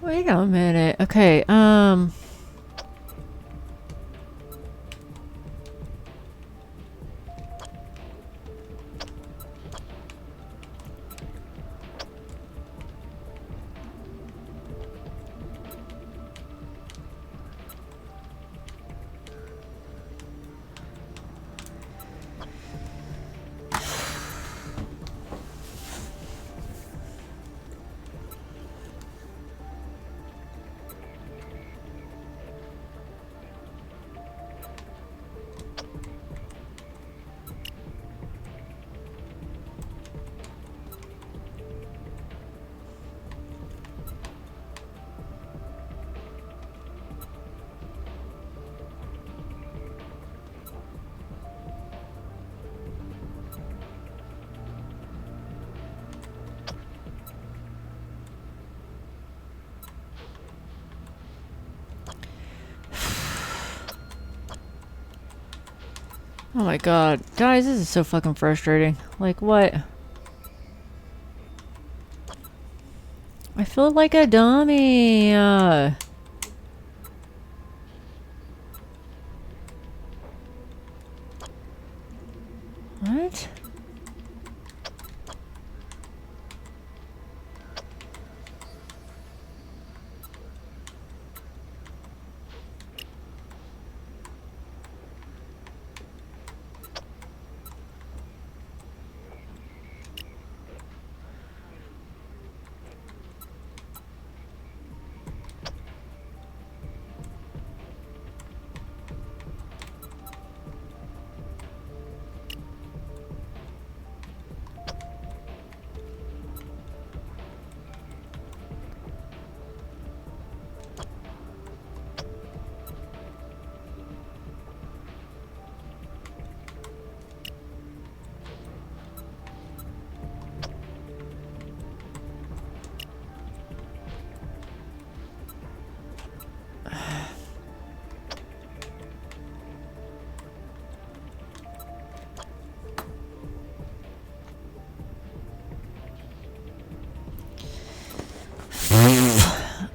Wait a minute. Okay, oh my god. Guys, this is so fucking frustrating. Like, what? I feel like a dummy. What?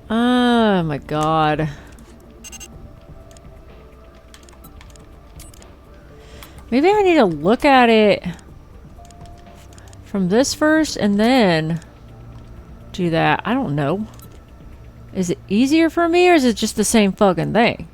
Oh my god. Maybe I need to look at it from this first and then do that. I don't know. Is it easier for me or is it just the same fucking thing?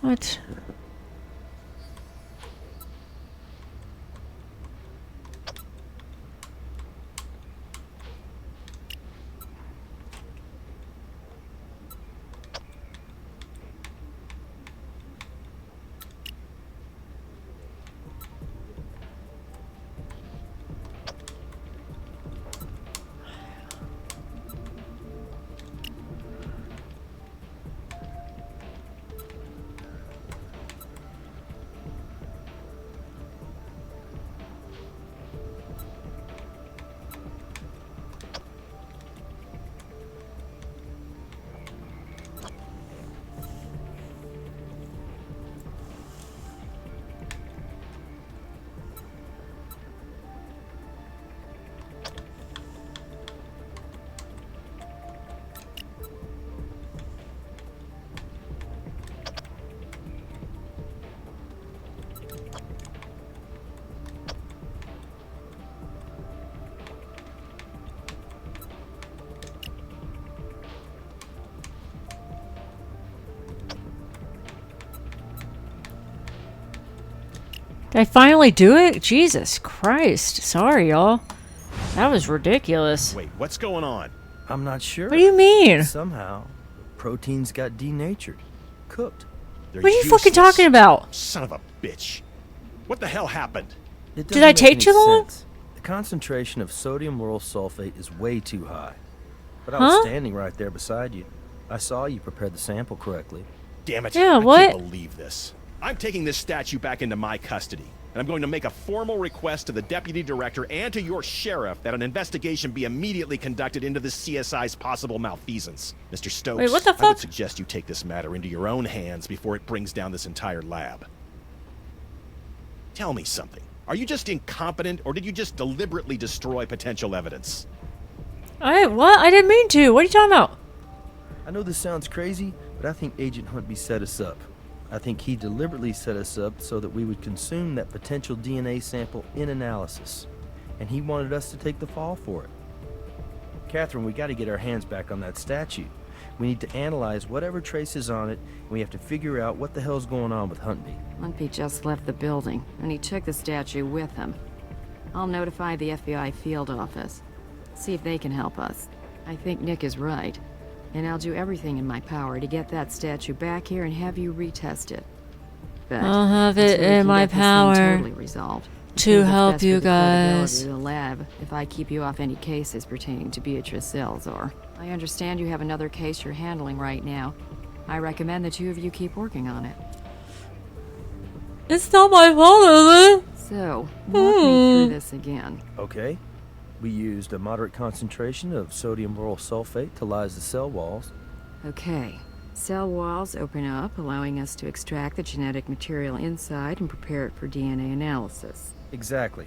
What? Did I finally do it? Jesus Christ. Sorry, y'all. That was ridiculous. Wait, what's going on? I'm not sure. What do you mean? Somehow, proteins got denatured. Cooked. They're What are you fucking useless. talking about? Son of a bitch. What the hell happened? It Did I doesn't make take any too long? sense. The concentration of sodium lauryl sulfate is way too high. But I Huh? was standing right there beside you. I saw you prepared the sample correctly. Damn it. Yeah, I what? can't believe this. I'm taking this statue back into my custody, and I'm going to make a formal request to the deputy director and to your sheriff that an investigation be immediately conducted into the CSI's possible malfeasance. Mr. Stokes, Wait, what the I would fuck? suggest you take this matter into your own hands before it brings down this entire lab. Tell me something. Are you just incompetent, or did you just deliberately destroy potential evidence? What? I didn't mean to. What are you talking about? I know this sounds crazy, but I think Agent Huntby set us up. I think he deliberately set us up so that we would consume that potential DNA sample in analysis. And he wanted us to take the fall for it. Catherine, we gotta get our hands back on that statue. We need to analyze whatever trace is on it, and we have to figure out what the hell's going on with Huntby. Lumpy just left the building, and he took the statue with him. I'll notify the FBI field office. See if they can help us. I think Nick is right. And I'll do everything in my power to get that statue back here and have you retest it. But I'll have it until we in can my get this thing power totally resolved, I to think it's help best you for the credibility guys. of the lab if I keep you off any cases pertaining to Beatrice Salazar. I understand you have another case you're handling right now. I recommend the two of you keep working on it. It's not my fault, is it? So, walk me through this again. Okay. We used a moderate concentration of sodium lauryl sulfate to lyse the cell walls. Okay. Cell walls open up, allowing us to extract the genetic material inside and prepare it for DNA analysis. Exactly.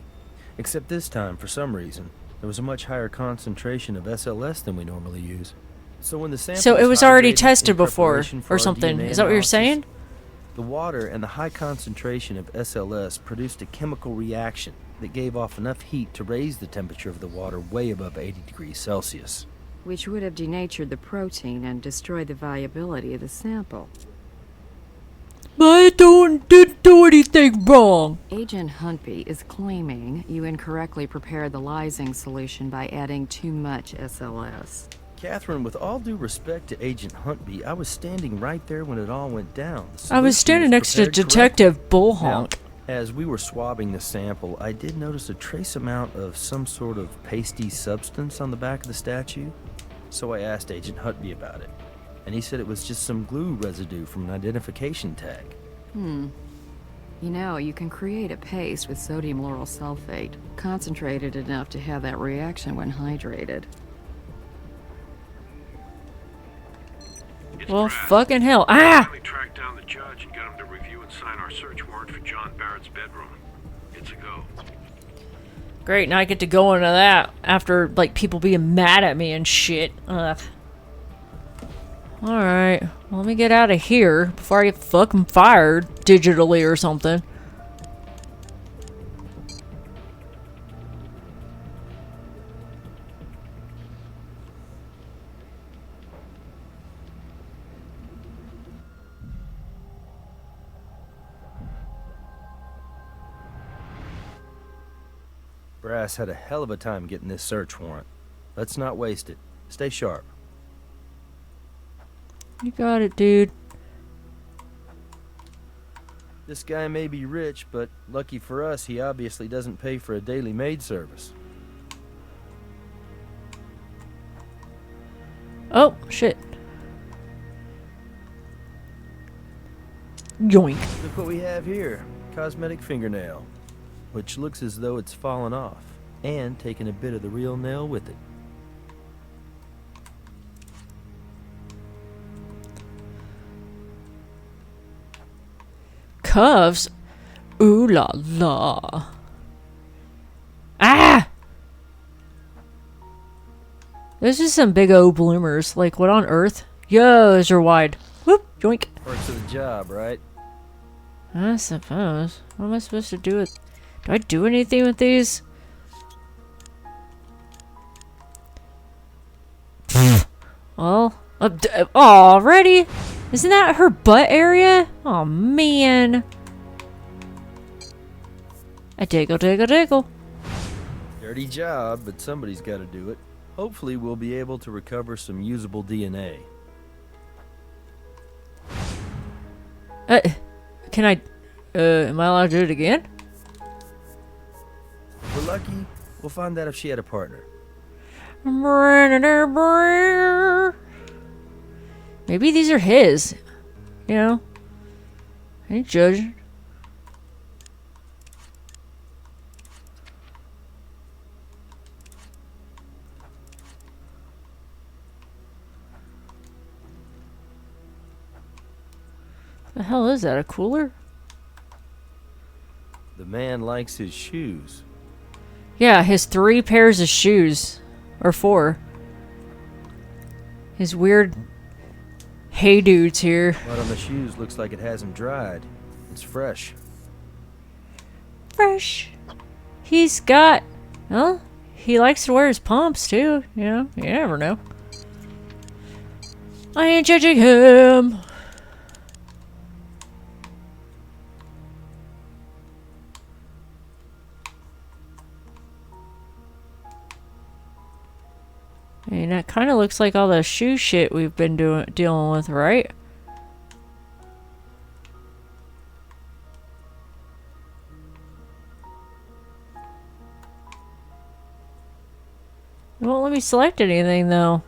Except this time, for some reason, there was a much higher concentration of SLS than we normally use. So when the sample So it was already hydrated tested in before, preparation for or our something. DNA Is that what you're analysis, saying? The water and the high concentration of SLS produced a chemical reaction that gave off enough heat to raise the temperature of the water way above 80 degrees Celsius. Which would have denatured the protein and destroyed the viability of the sample. I didn't do anything wrong. Agent Huntby is claiming you incorrectly prepared the lysing solution by adding too much SLS. Catherine, with all due respect to Agent Huntby, I was standing right there when it all went down. The I was solution standing next to prepared correctly. Detective Now, Bullhonk. as we were swabbing the sample, I did notice a trace amount of some sort of pasty substance on the back of the statue. So I asked Agent Huntby about it, and he said it was just some glue residue from an identification tag. You know, you can create a paste with sodium lauryl sulfate, concentrated enough to have that reaction when hydrated. Well, fucking hell. Ah! Finally track down the judge and get him to review and sign our search warrant for John Barrett's bedroom. It's a go. Great, now I get to go into that after, like, people being mad at me and shit. Ugh. Alright, well, let me get out of here before I get fucking fired digitally or something. Brass had a hell of a time getting this search warrant. Let's not waste it. Stay sharp. You got it, dude. This guy may be rich, but lucky for us, he obviously doesn't pay for a daily maid service. Oh, shit. Yoink. Look what we have here. Cosmetic fingernail. Which looks as though it's fallen off, and taken a bit of the real nail with it. Cuffs? Ooh la la. Ah! Those are some big old bloomers. Like, what on earth? Yo, those are wide. Whoop, yoink. Works of the job, right? I suppose. What am I supposed to do with... Do I do anything with these? Well, already? Isn't that her butt area? Oh man. A diggle, diggle, diggle. Dirty job, but somebody's got to do it. Hopefully we'll be able to recover some usable DNA. Can I, am I allowed to do it again? If we're lucky, we'll find out if she had a partner. Maybe these are his. You know? I ain't judging. The hell is that? A cooler? The man likes his shoes. Yeah, his 3 pairs of shoes. Or 4. His weird hey dudes here. Mud on the shoes looks like it hasn't dried. It's fresh. Fresh. He's got... Well, he likes to wear his pumps too. You know, you never know. I ain't judging him. I mean, that kind of looks like all the shoe shit we've been dealing with, right? It won't let me select anything, though.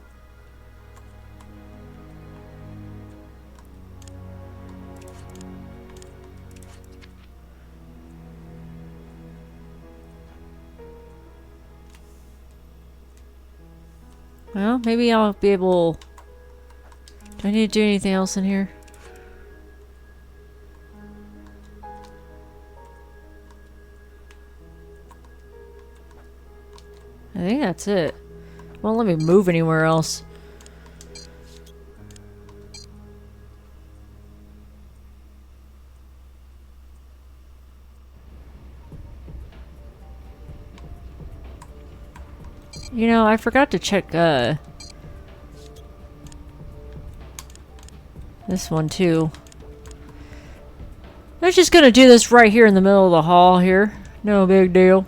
Well, maybe I'll be able... Do I need to do anything else in here? I think that's it. Won't let me move anywhere else. You know, I forgot to check, this one, too. I'm just gonna do this right here in the middle of the hall here. No big deal.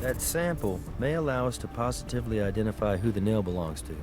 That sample may allow us to positively identify who the nail belongs to.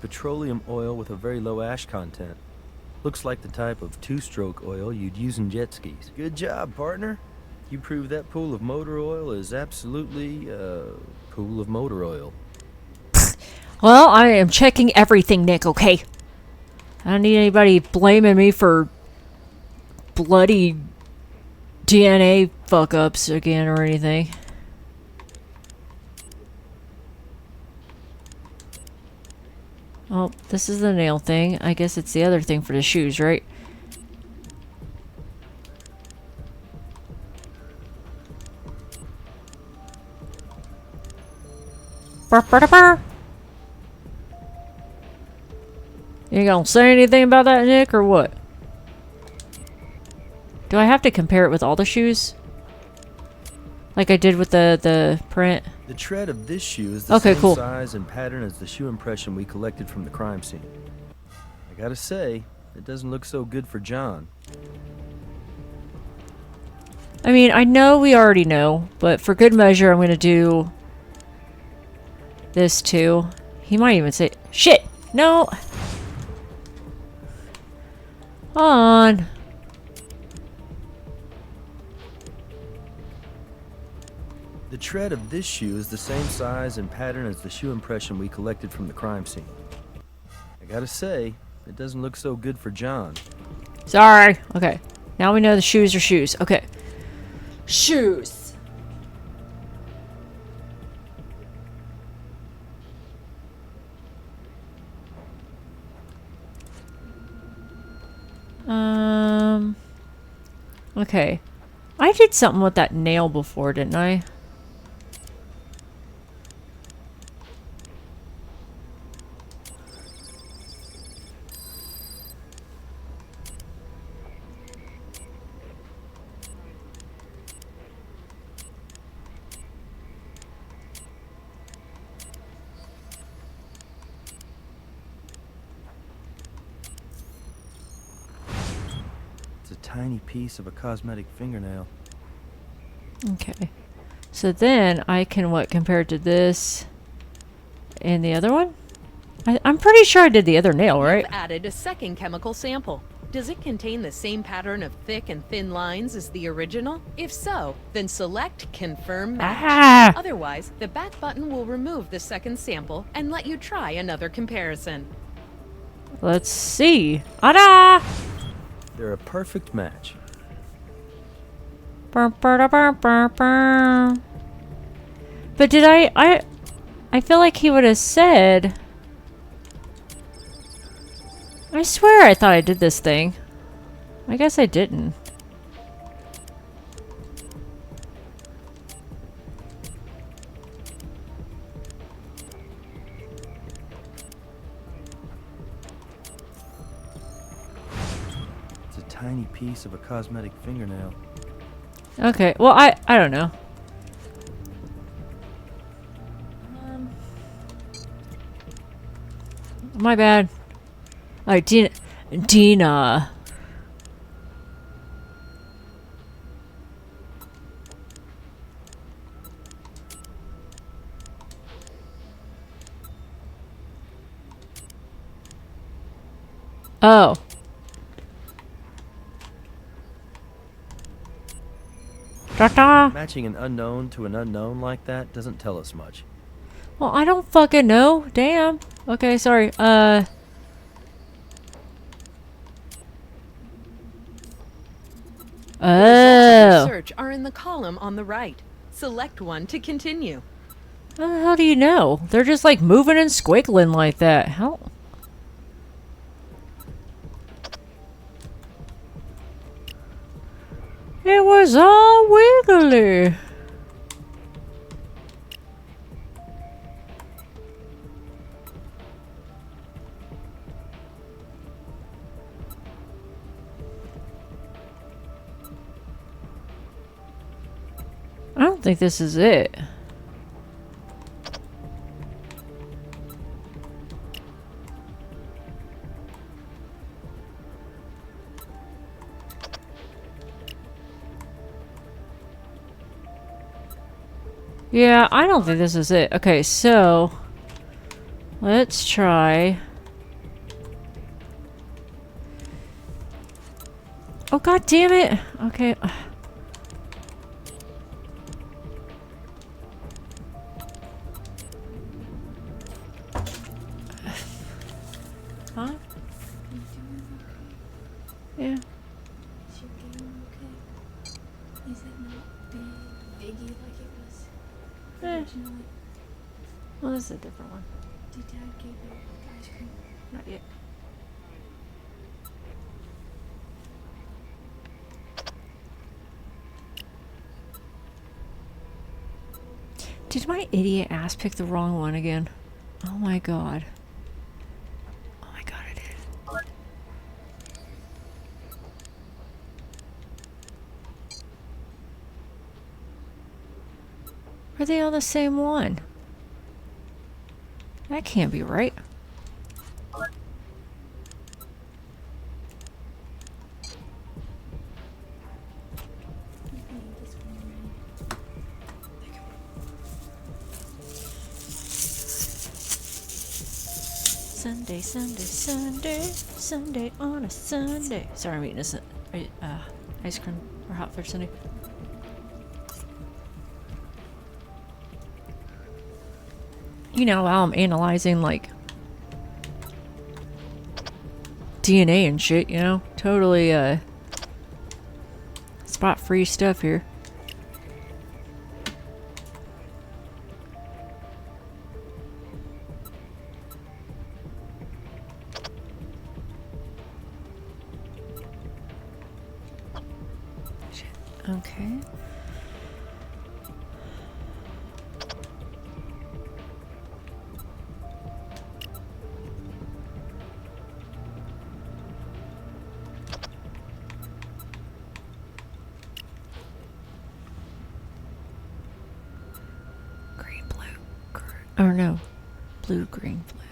Petroleum oil with a very low ash content. Looks like the type of two-stroke oil you'd use in jet skis. Good job, partner. You proved that pool of motor oil is absolutely a pool of motor oil. Well, I am checking everything, Nick, okay? I don't need anybody blaming me for bloody DNA fuck-ups again or anything. Oh, this is the nail thing. I guess it's the other thing for the shoes, right? Burr, burr, burr. You gonna say anything about that, Nick, or what? Do I have to compare it with all the shoes? Like I did with the print? The tread of this shoe is the same size and pattern as the shoe impression we collected from the crime scene. I gotta say, it doesn't look so good for John. I mean, I know we already know, but for good measure, I'm gonna do this too. He might even say, shit, no. On. The tread of this shoe is the same size and pattern as the shoe impression we collected from the crime scene. I gotta say, It doesn't look so good for John. Sorry. Okay. Now we know the shoes are shoes. Okay. Shoes. Okay. I did something with that nail before, didn't I? It's a tiny piece of a cosmetic fingernail. Okay. So then I can, what, compare it to this and the other one? I'm pretty sure I did the other nail, right? You've added a second chemical sample. Does it contain the same pattern of thick and thin lines as the original? If so, then select Confirm Match. Ah! Otherwise, the back button will remove the second sample and let you try another comparison. Let's see. Ada! They're a perfect match. But did I feel like he would have said... I swear I thought I did this thing. I guess I didn't. It's a tiny piece of a cosmetic fingernail. Okay, well, I don't know. My bad. Alright, Dina. Oh. Ta-ta. Matching an unknown to an unknown like that doesn't tell us much. Well, I don't fucking know. Damn. Okay, sorry. The results of Oh. your search are in the column on the right. Select one to continue. How do you know? They're just like moving and squiggling like that. How? It was all wiggly. I don't think this is it. Yeah, I don't think this is it. Okay, so let's try. Oh, god damn it. Okay. Huh? Yeah. Is your game okay? Is it not biggie like it was originally? Well, this is a different one. Did Dad give you ice cream? Not yet. Did my idiot ass pick the wrong one again? Oh my god. Oh my god, I did. Are they all the same one? That can't be right. Sunday, Sunday, Sunday, Sunday on a Sunday. Sorry, I'm eating ice cream or hot fudge sundae. You know, while I'm analyzing, like, DNA and shit, you know? Totally, spot-free stuff here. Shit. Okay. Or no, blue, green, blue,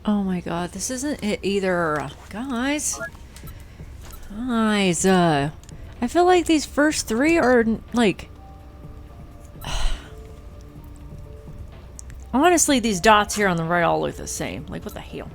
Oh my god, this isn't it either. Guys. Guys, I feel like these first three are, like... Honestly, these dots here on the right all look the same. Like, what the hell?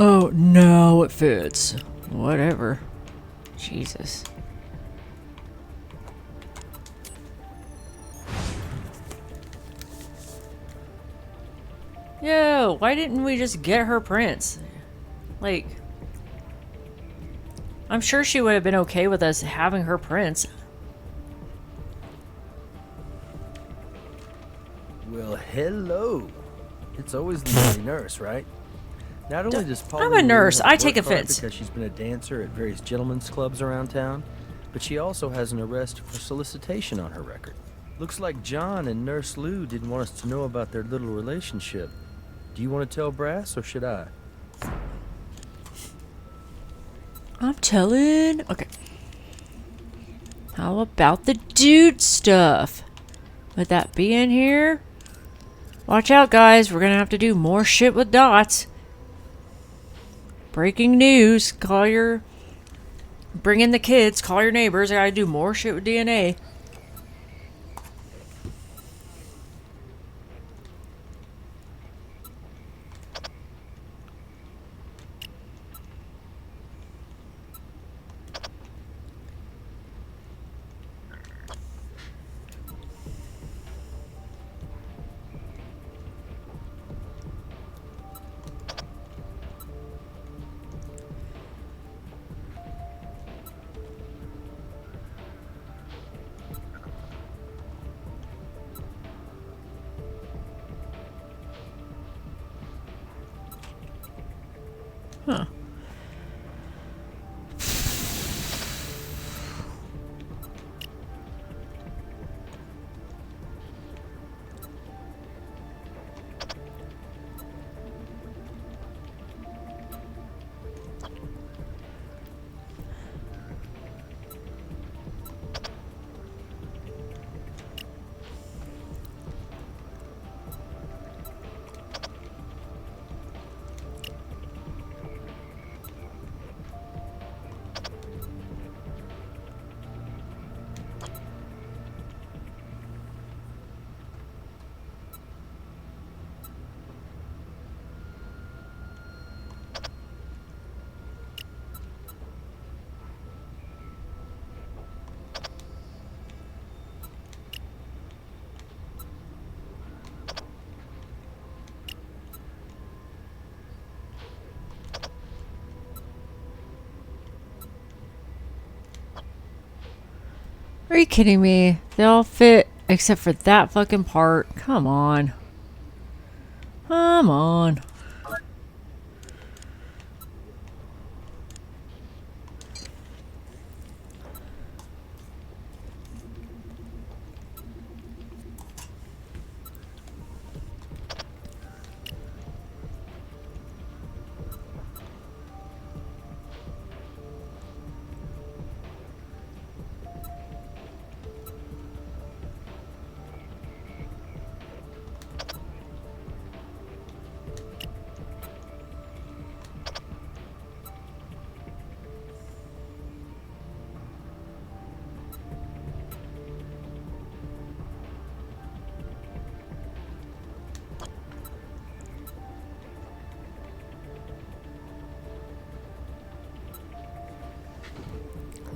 Oh, no, it fits. Whatever. Jesus. Yo, why didn't we just get her prints? Like, I'm sure she would have been okay with us having her prints. Well, hello. It's always the naughty nurse, right? Not only does Paula I'm a nurse. have a I take work card offense. because she's been a dancer at various gentlemen's clubs around town, but she also has an arrest for solicitation on her record. Looks like John and Nurse Lou didn't want us to know about their little relationship. Do you want to tell Brass, or should I? I'm telling. Okay. How about the dude stuff? Would that be in here? Watch out, guys. We're gonna have to do more shit with dots. Breaking news. Call your... Bring in the kids. Call your neighbors. I gotta do more shit with DNA. Huh. Are you kidding me? They all fit except for that fucking part. Come on. Come on.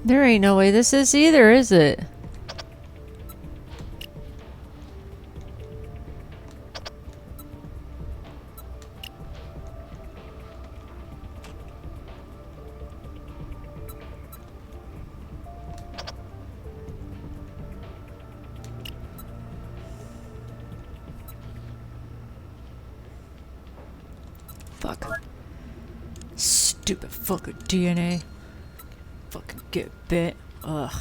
There ain't no way this is either, is it? Fuck. Stupid fucking DNA. Fucking get bit. Ugh.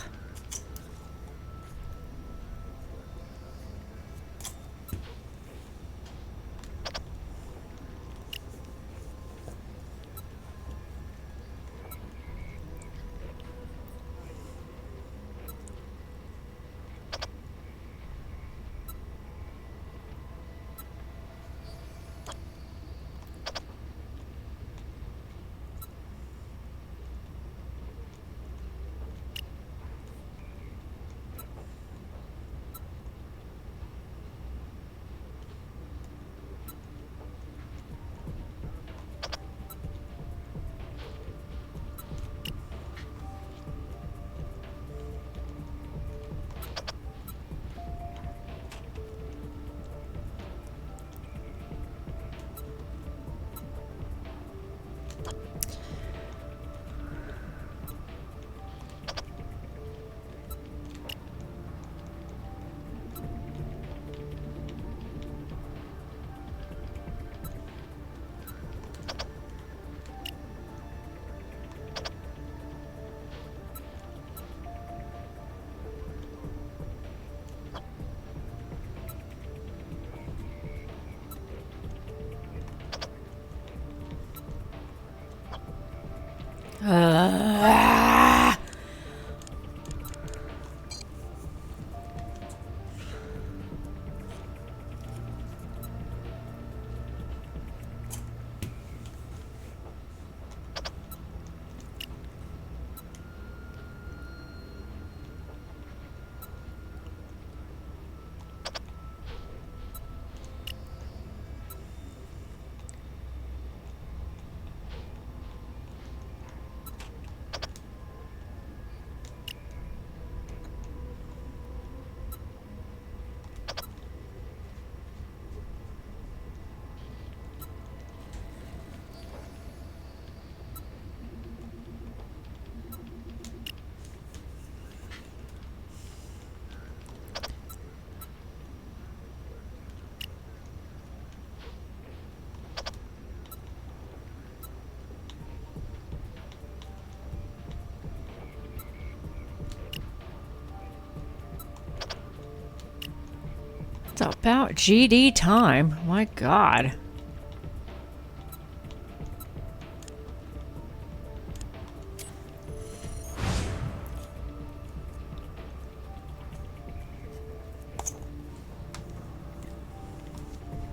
about GD time. My God.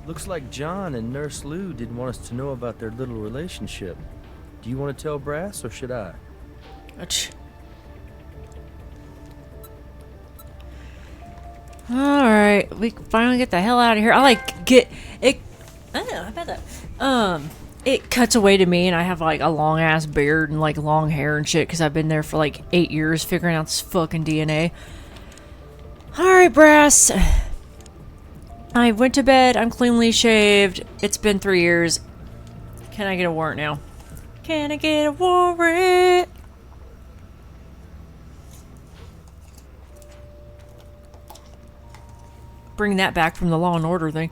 Looks like John and Nurse Lou didn't want us to know about their little relationship. Do you want to tell Brass, or should I? Alright, we can finally get the hell out of here. I like get it. I don't know, how about that? It cuts away to me, and I have like a long ass beard and like long hair and shit because I've been there for like 8 years figuring out this fucking DNA. Alright, Brass. I went to bed. I'm cleanly shaved. It's been 3 years. Can I get a warrant now? Can I get a warrant? Bring that back from the Law and Order thing.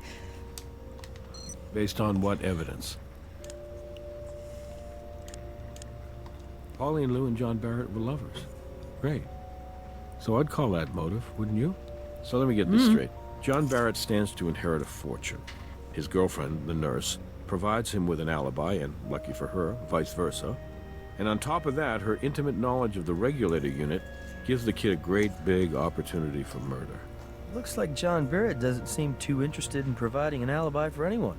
Based on what evidence? Pauline Lou and John Barrett were lovers. Great. So I'd call that motive, wouldn't you? So let me get this straight. John Barrett stands to inherit a fortune. His girlfriend, the nurse, provides him with an alibi, and lucky for her, vice versa. And on top of that, her intimate knowledge of the regulator unit gives the kid a great big opportunity for murder. Looks like John Barrett doesn't seem too interested in providing an alibi for anyone,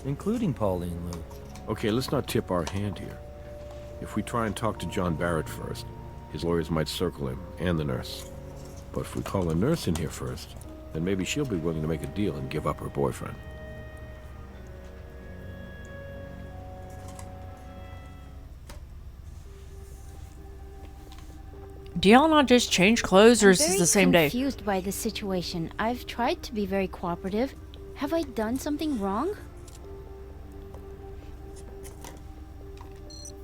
including Pauline Lou. Okay, let's not tip our hand here. If we try and talk to John Barrett first, his lawyers might circle him and the nurse. But if we call the nurse in here first, then maybe she'll be willing to make a deal and give up her boyfriend. Do y'all not just change clothes, or is this the same day? I'm confused by this situation. I've tried to be very cooperative. Have I done something wrong?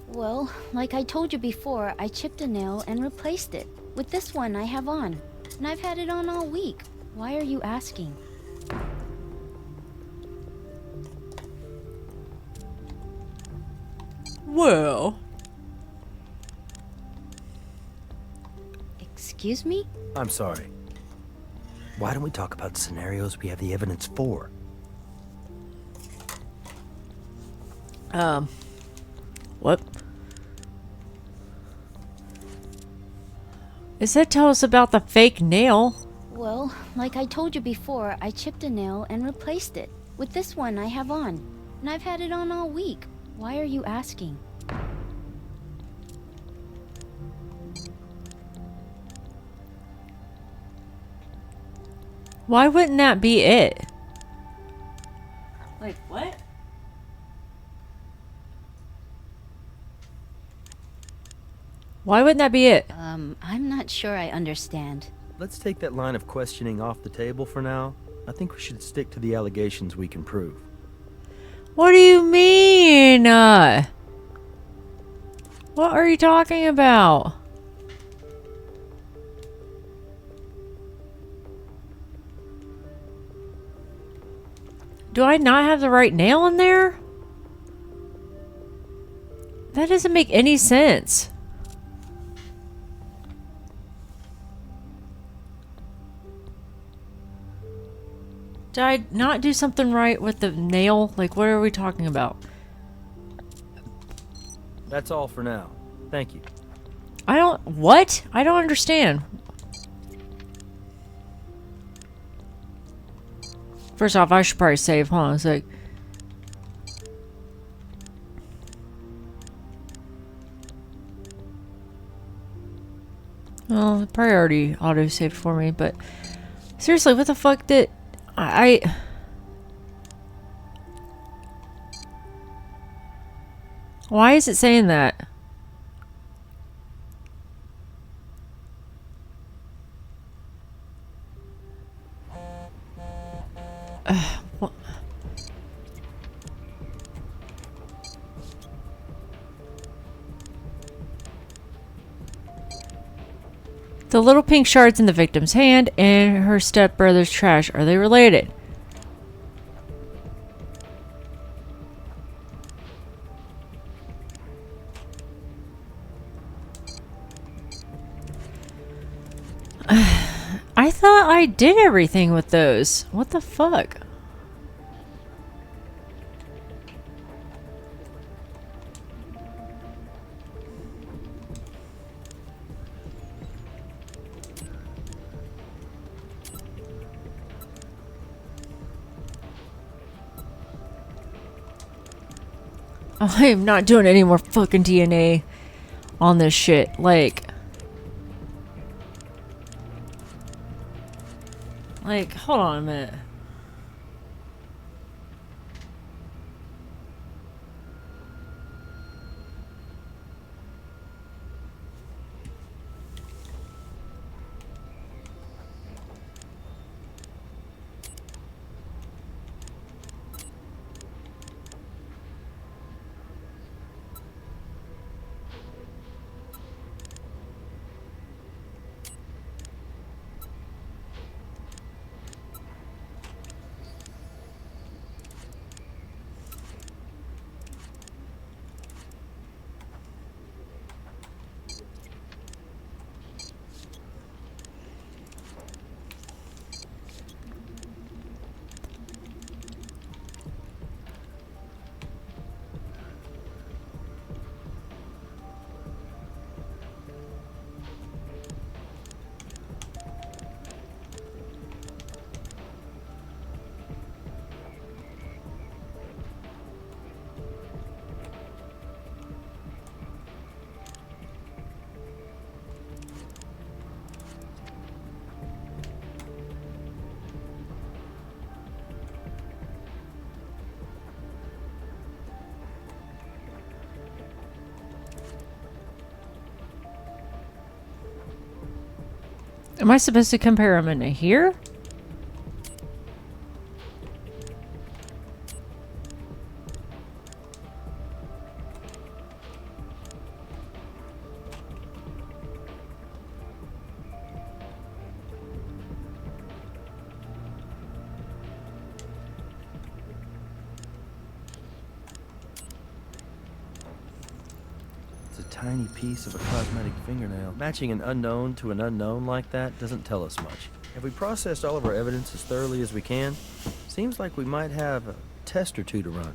Well, like I told you before, I chipped a nail and replaced it with this one I have on. And I've had it on all week. Why are you asking? Well... Excuse me? I'm sorry. Why don't we talk about scenarios we have the evidence for? What? Does that tell us about the fake nail? Well, like I told you before, I chipped a nail and replaced it with this one I have on. And I've had it on all week. Why are you asking? Why wouldn't that be it? Like, what? Why wouldn't that be it? I'm not sure I understand. Let's take that line of questioning off the table for now. I think we should stick to the allegations we can prove. What do you mean? What are you talking about? Do I not have the right nail in there? That doesn't make any sense. Did I not do something right with the nail? Like, what are we talking about? That's all for now. Thank you. What? I don't understand. First off, I should probably save. Hold on a sec. Well, it probably already auto-saved for me, but... Seriously, what the fuck did... Why is it saying that? What? The little pink shards in the victim's hand and her stepbrother's trash. Are they related? I I thought I did everything with those. What the fuck? I am not doing any more fucking DNA on this shit. Like, hold on a minute. Am I supposed to compare them into here? Tiny piece of a cosmetic fingernail. Matching an unknown to an unknown like that doesn't tell us much. Have we processed all of our evidence as thoroughly as we can? Seems like we might have a test or two to run.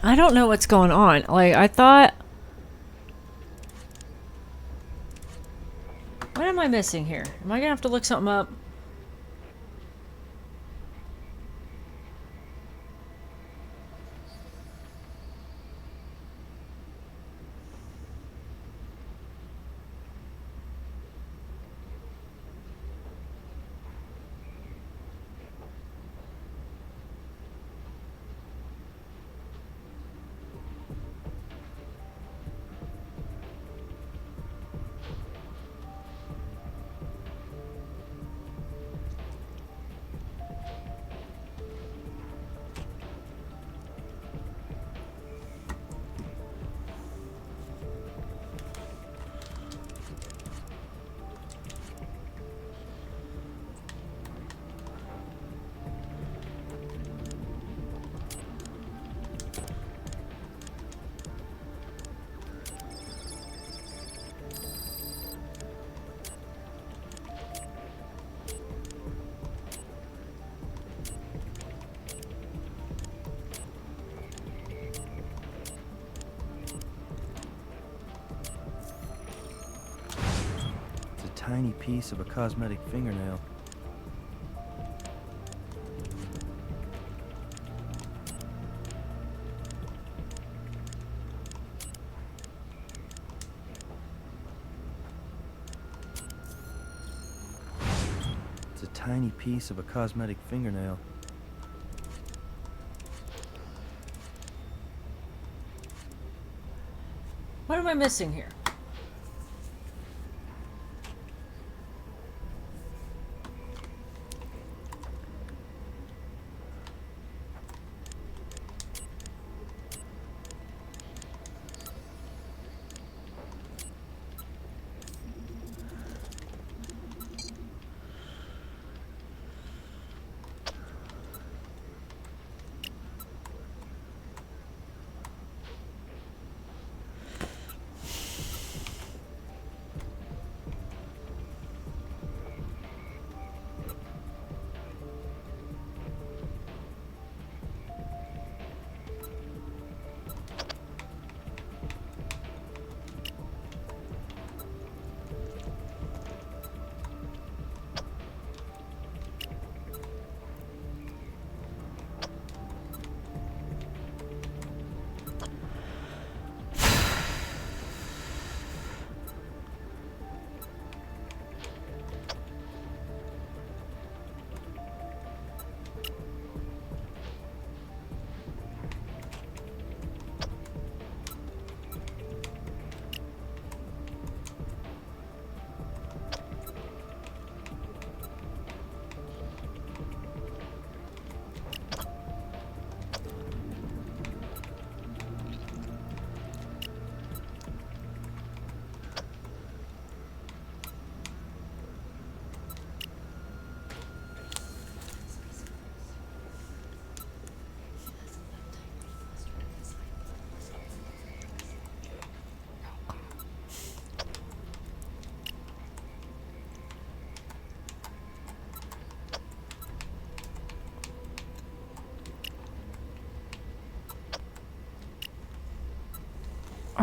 I don't know what's going on. Like, I thought... What am I missing here? Am I gonna have to look something up? Tiny piece of a cosmetic fingernail. It's a tiny piece of a cosmetic fingernail. What am I missing here?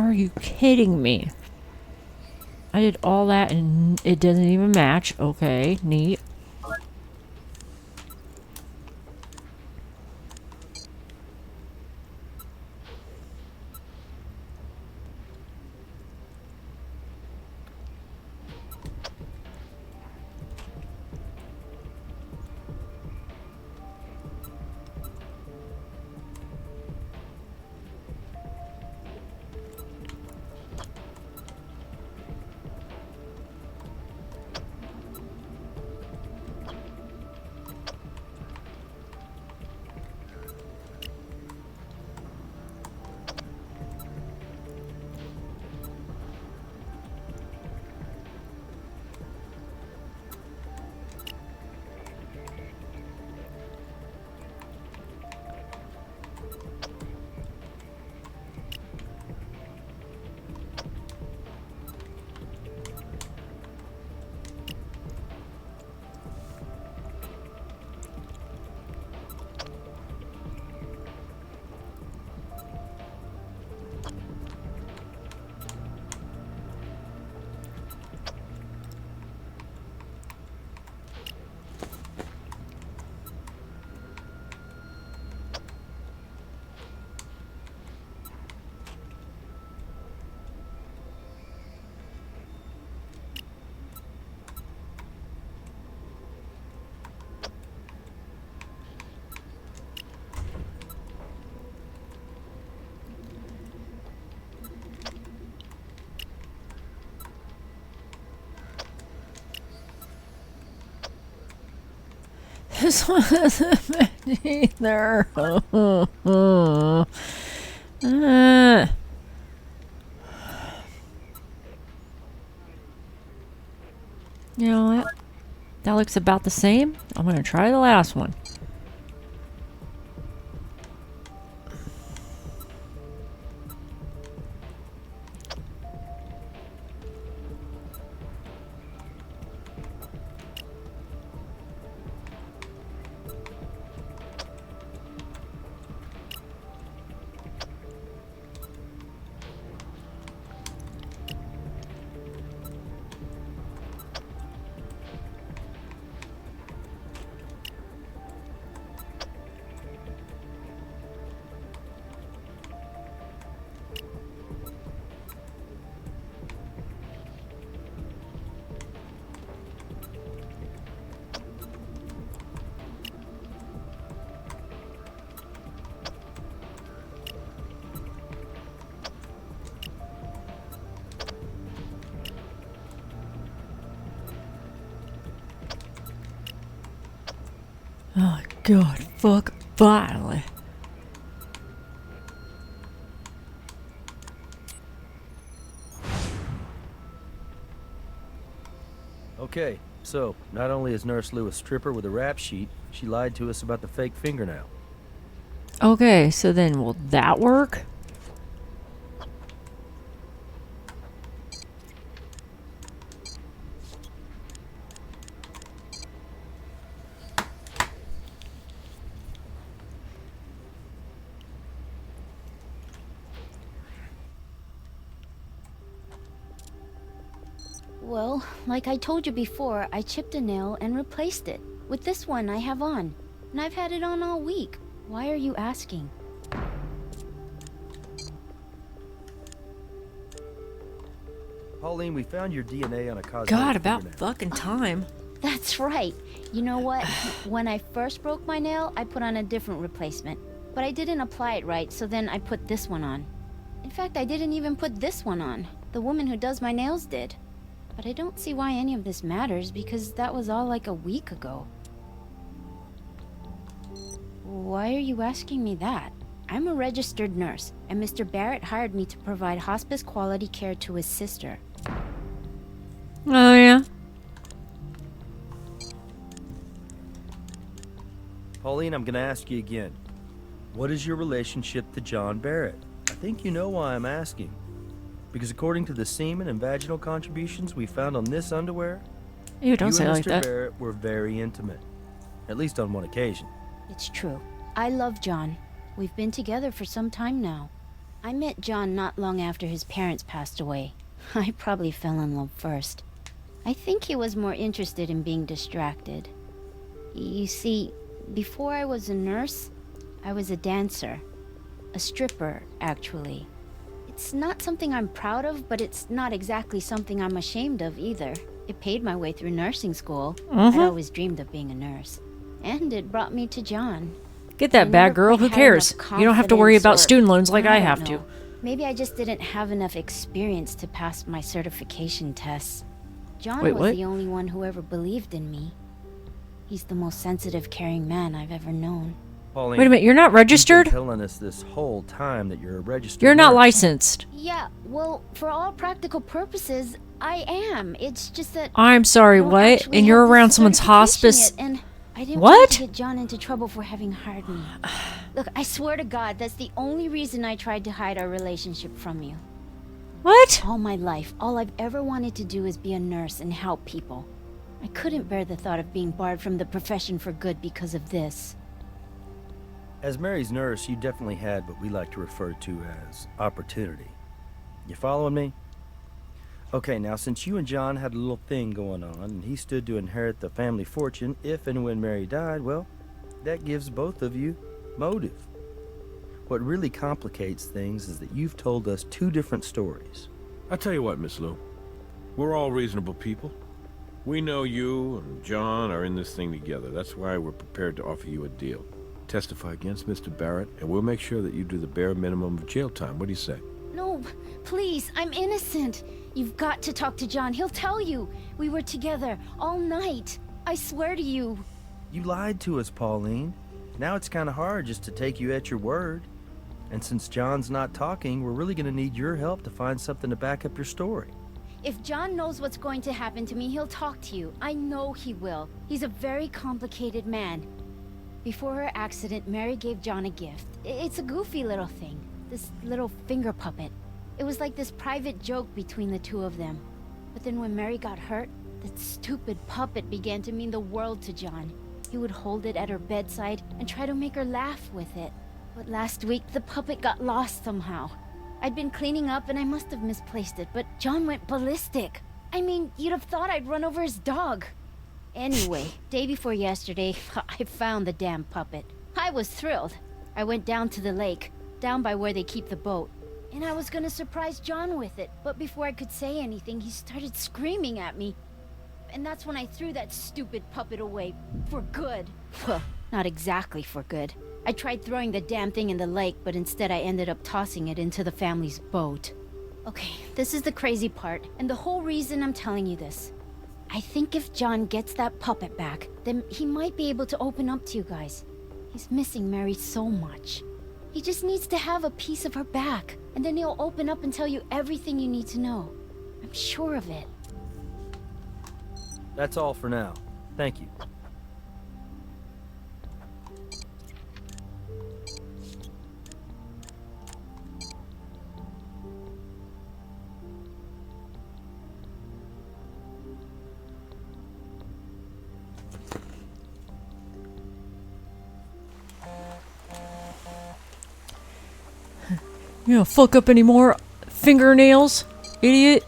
Are you kidding me? I did all that and it doesn't even match. Okay, neat. This one doesn't match either. You know what? That looks about the same. I'm gonna try the last one. Oh god, fuck, finally. Okay, so not only is Nurse Lou a stripper with a rap sheet, she lied to us about the fake fingernail. Okay, so then will that work? Well, like I told you before, I chipped a nail and replaced it with this one I have on. And I've had it on all week. Why are you asking? Pauline, we found your DNA on a cosmetic God, about fingernail. fucking time. That's right. You know what? When I first broke my nail, I put on a different replacement. But I didn't apply it right, so then I put this one on. In fact, I didn't even put this one on. The woman who does my nails did. But I don't see why any of this matters, because that was all like a week ago. Why are you asking me that? I'm a registered nurse, and Mr. Barrett hired me to provide hospice quality care to his sister. Oh, yeah? Pauline, I'm gonna ask you again. What is your relationship to John Barrett? I think you know why I'm asking. Because according to the semen and vaginal contributions we found on this underwear, Ew, don't you say and it like Mr. that. Barrett were very intimate. At least on one occasion. It's true. I love John. We've been together for some time now. I met John not long after his parents passed away. I probably fell in love first. I think he was more interested in being distracted. You see, before I was a nurse, I was a dancer. A stripper, actually. It's not something I'm proud of, but it's not exactly something I'm ashamed of either. It paid my way through nursing school. I'd always dreamed of being a nurse. And it brought me to John. Get that bag, girl. Who cares? You don't have to worry about student loans like I have to. Maybe I just didn't have enough experience to pass my certification tests. John Wait, was what? the only one who ever believed in me. He's the most sensitive, caring man I've ever known. Pauline, Wait a minute, you're not registered? You've been telling us this whole time that you're a registered You're not nurse. licensed. Yeah, well, for all practical purposes, I am. It's just that I'm sorry, I don't what? actually And you're have the around someone's certification hospice? yet, and I didn't What? want to get John into trouble for having hired me. Look, I swear to God, that's the only reason I tried to hide our relationship from you. What? All my life, all I've ever wanted to do is be a nurse and help people. I couldn't bear the thought of being barred from the profession for good because of this. As Mary's nurse, you definitely had what we like to refer to as opportunity. You following me? Okay, now since you and John had a little thing going on, and he stood to inherit the family fortune if and when Mary died, well, that gives both of you motive. What really complicates things is that you've told us two different stories. I'll tell you what, Miss Lou. We're all reasonable people. We know you and John are in this thing together. That's why we're prepared to offer you a deal. Testify against Mr. Barrett, and we'll make sure that you do the bare minimum of jail time. What do you say? No, please, I'm innocent. You've got to talk to John. He'll tell you. We were together all night. I swear to you. You lied to us, Pauline. Now it's kind of hard just to take you at your word. And since John's not talking, we're really going to need your help to find something to back up your story. If John knows what's going to happen to me, he'll talk to you. I know he will. He's a very complicated man. Before her accident, Mary gave John a gift. It's a goofy little thing. This little finger puppet. It was like this private joke between the two of them. But then when Mary got hurt, that stupid puppet began to mean the world to John. He would hold it at her bedside and try to make her laugh with it. But last week, the puppet got lost somehow. I'd been cleaning up and I must have misplaced it, but John went ballistic. I mean, you'd have thought I'd run over his dog. Anyway, day before yesterday, I found the damn puppet. I was thrilled. I went down to the lake, down by where they keep the boat. And I was gonna surprise John with it, but before I could say anything, he started screaming at me. And that's when I threw that stupid puppet away. For good. Well, not exactly for good. I tried throwing the damn thing in the lake, but instead I ended up tossing it into the family's boat. Okay, this is the crazy part, and the whole reason I'm telling you this. I think if John gets that puppet back, then he might be able to open up to you guys. He's missing Mary so much. He just needs to have a piece of her back, and then he'll open up and tell you everything you need to know. I'm sure of it. That's all for now. Thank you. You don't fuck up any more fingernails, idiot.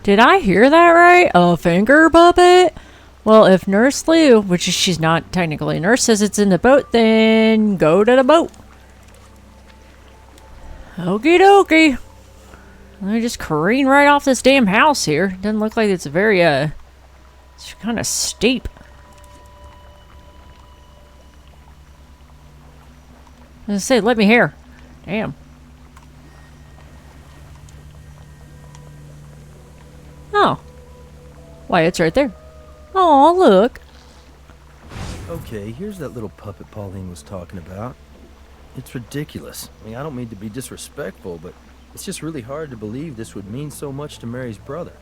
Did I hear that right? A finger puppet? Well, if Nurse Lou, which is, she's not technically a nurse, says it's in the boat, then go to the boat. Okie dokie. Let me just careen right off this damn house here. Doesn't look like it's very, it's kind of steep. I was gonna say, let me hear. Damn. Oh. Why, it's right there. Oh, look. Okay, here's that little puppet Pauline was talking about. It's ridiculous. I mean, I don't mean to be disrespectful, but it's just really hard to believe this would mean so much to Mary's brother.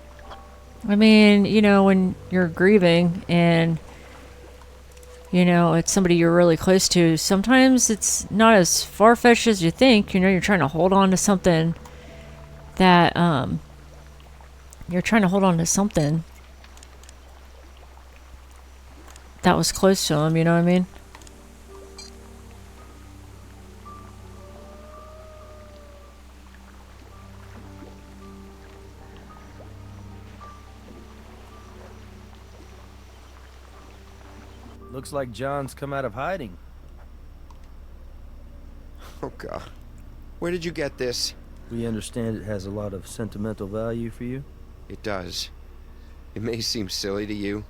I mean, you know, when you're grieving and, you know, it's somebody you're really close to, sometimes it's not as far-fetched as you think. You know, you're trying to hold on to something that, you're trying to hold on to something that was close to him, you know what I mean? Looks like John's come out of hiding. Oh, God. Where did you get this? We understand it has a lot of sentimental value for you. It does. It may seem silly to you,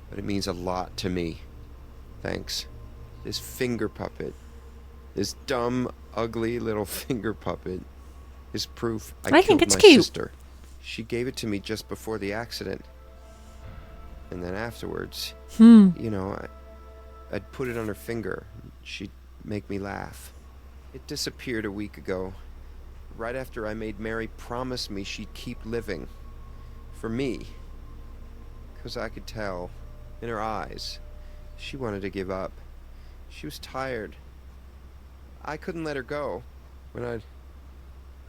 but it means a lot to me. Thanks. This finger puppet. This dumb, ugly little finger puppet is proof I think killed it's my cute. sister. She gave it to me just before the accident. And then afterwards, you know, I'd put it on her finger. She'd make me laugh. It disappeared a week ago, right after I made Mary promise me she'd keep living. For me. 'Cause I could tell, in her eyes, she wanted to give up. She was tired. I couldn't let her go. When I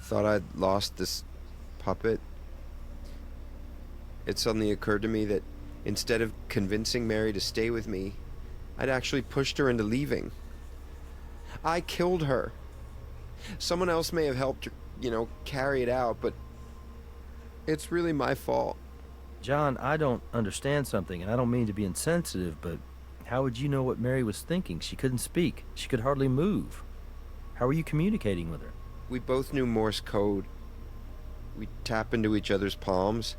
thought I'd lost this puppet, it suddenly occurred to me that instead of convincing Mary to stay with me, I'd actually pushed her into leaving. I killed her. Someone else may have helped her, you know, carry it out, but it's really my fault. John, I don't understand something, and I don't mean to be insensitive, but how would you know what Mary was thinking? She couldn't speak. She could hardly move. How were you communicating with her? We both knew Morse code. We tap into each other's palms.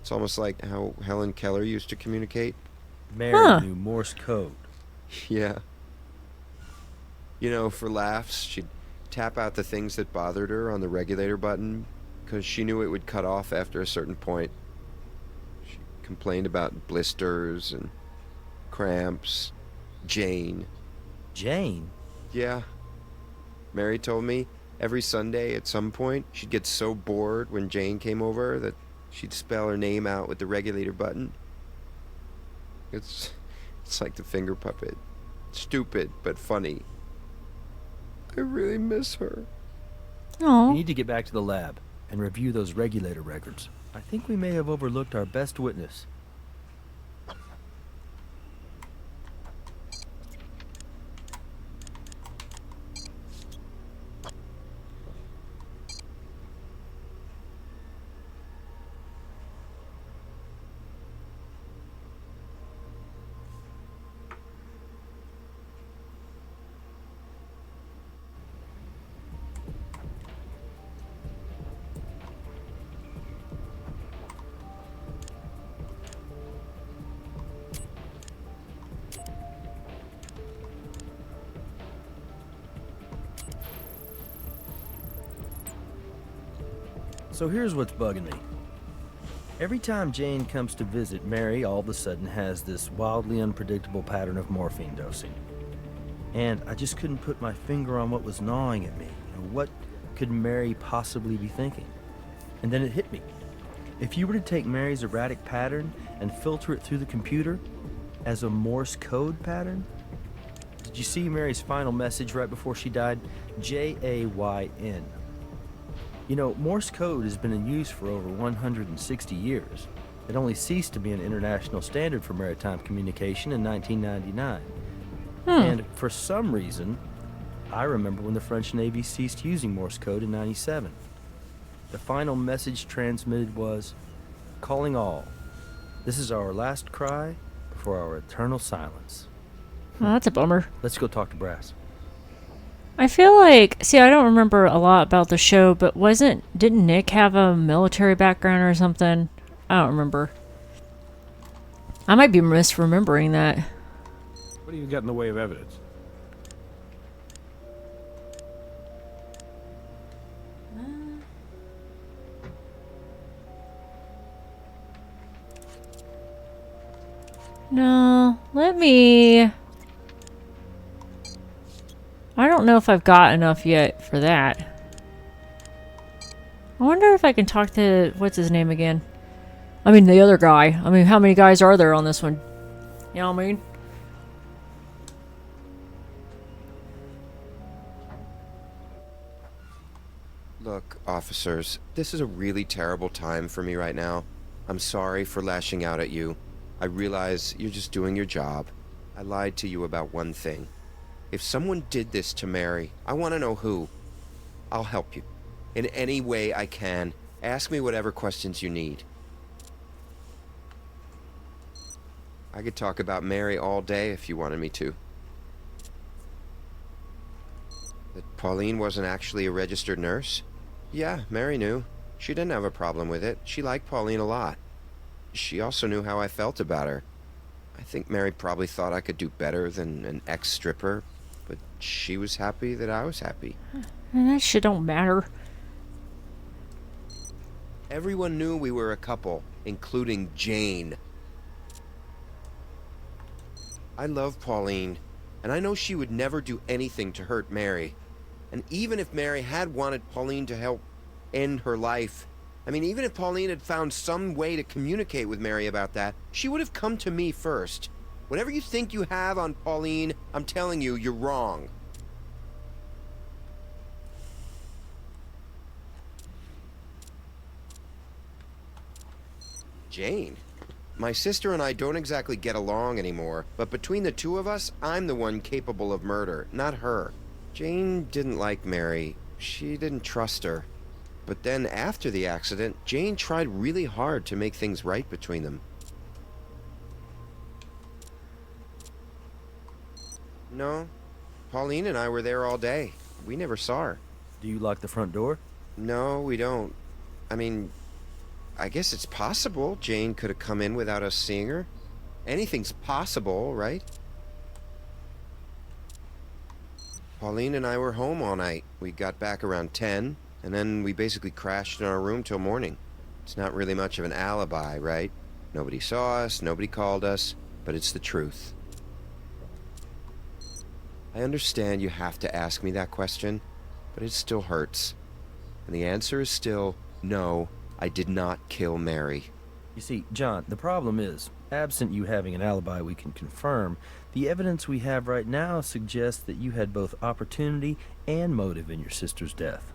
It's almost like how Helen Keller used to communicate. Mary knew Morse code. Yeah. You know, for laughs, she'd tap out the things that bothered her on the regulator button, because she knew it would cut off after a certain point. She complained about blisters and cramps. Jane. Jane? Yeah. Mary told me every Sunday at some point she'd get so bored when Jane came over that she'd spell her name out with the regulator button. It's like the finger puppet. Stupid, but funny. I really miss her. Oh. We need to get back to the lab and review those regulator records. I think we may have overlooked our best witness. So here's what's bugging me. Every time Jane comes to visit, Mary all of a sudden has this wildly unpredictable pattern of morphine dosing. And I just couldn't put my finger on what was gnawing at me. You know, what could Mary possibly be thinking? And then it hit me. If you were to take Mary's erratic pattern and filter it through the computer as a Morse code pattern, did you see Mary's final message right before she died? J-A-Y-N. You know, Morse code has been in use for over 160 years. It only ceased to be an international standard for maritime communication in 1999. And for some reason, I remember when the French Navy ceased using Morse code in 97. The final message transmitted was, "Calling all. This is our last cry before our eternal silence." Oh, that's a bummer. Let's go talk to Brass. I feel like, see, I don't remember a lot about the show, but didn't Nick have a military background or something? I don't remember. I might be misremembering that. What do you got in the way of evidence? No, let me... I don't know if I've got enough yet for that. I wonder if I can talk to... What's his name again? I mean, the other guy. I mean, how many guys are there on this one? You know what I mean? Look, officers, this is a really terrible time for me right now. I'm sorry for lashing out at you. I realize you're just doing your job. I lied to you about one thing. If someone did this to Mary, I want to know who. I'll help you. In any way I can. Ask me whatever questions you need. I could talk about Mary all day if you wanted me to. That Pauline wasn't actually a registered nurse? Yeah, Mary knew. She didn't have a problem with it. She liked Pauline a lot. She also knew how I felt about her. I think Mary probably thought I could do better than an ex-stripper, but she was happy that I was happy. And that shit don't matter. Everyone knew we were a couple, including Jane. I love Pauline, and I know she would never do anything to hurt Mary. And even if Mary had wanted Pauline to help end her life, I mean, even if Pauline had found some way to communicate with Mary about that, she would have come to me first. Whatever you think you have on Pauline, I'm telling you, you're wrong. Jane? My sister and I don't exactly get along anymore, but between the two of us, I'm the one capable of murder, not her. Jane didn't like Mary. She didn't trust her. But then after the accident, Jane tried really hard to make things right between them. No. Pauline and I were there all day. We never saw her. Do you lock the front door? No, we don't. I mean, I guess it's possible Jane could have come in without us seeing her. Anything's possible, right? Pauline and I were home all night. We got back around 10, and then we basically crashed in our room till morning. It's not really much of an alibi, right? Nobody saw us, nobody called us, but it's the truth. I understand you have to ask me that question, but it still hurts. And the answer is still, no, I did not kill Mary. You see, John, the problem is, absent you having an alibi we can confirm, the evidence we have right now suggests that you had both opportunity and motive in your sister's death.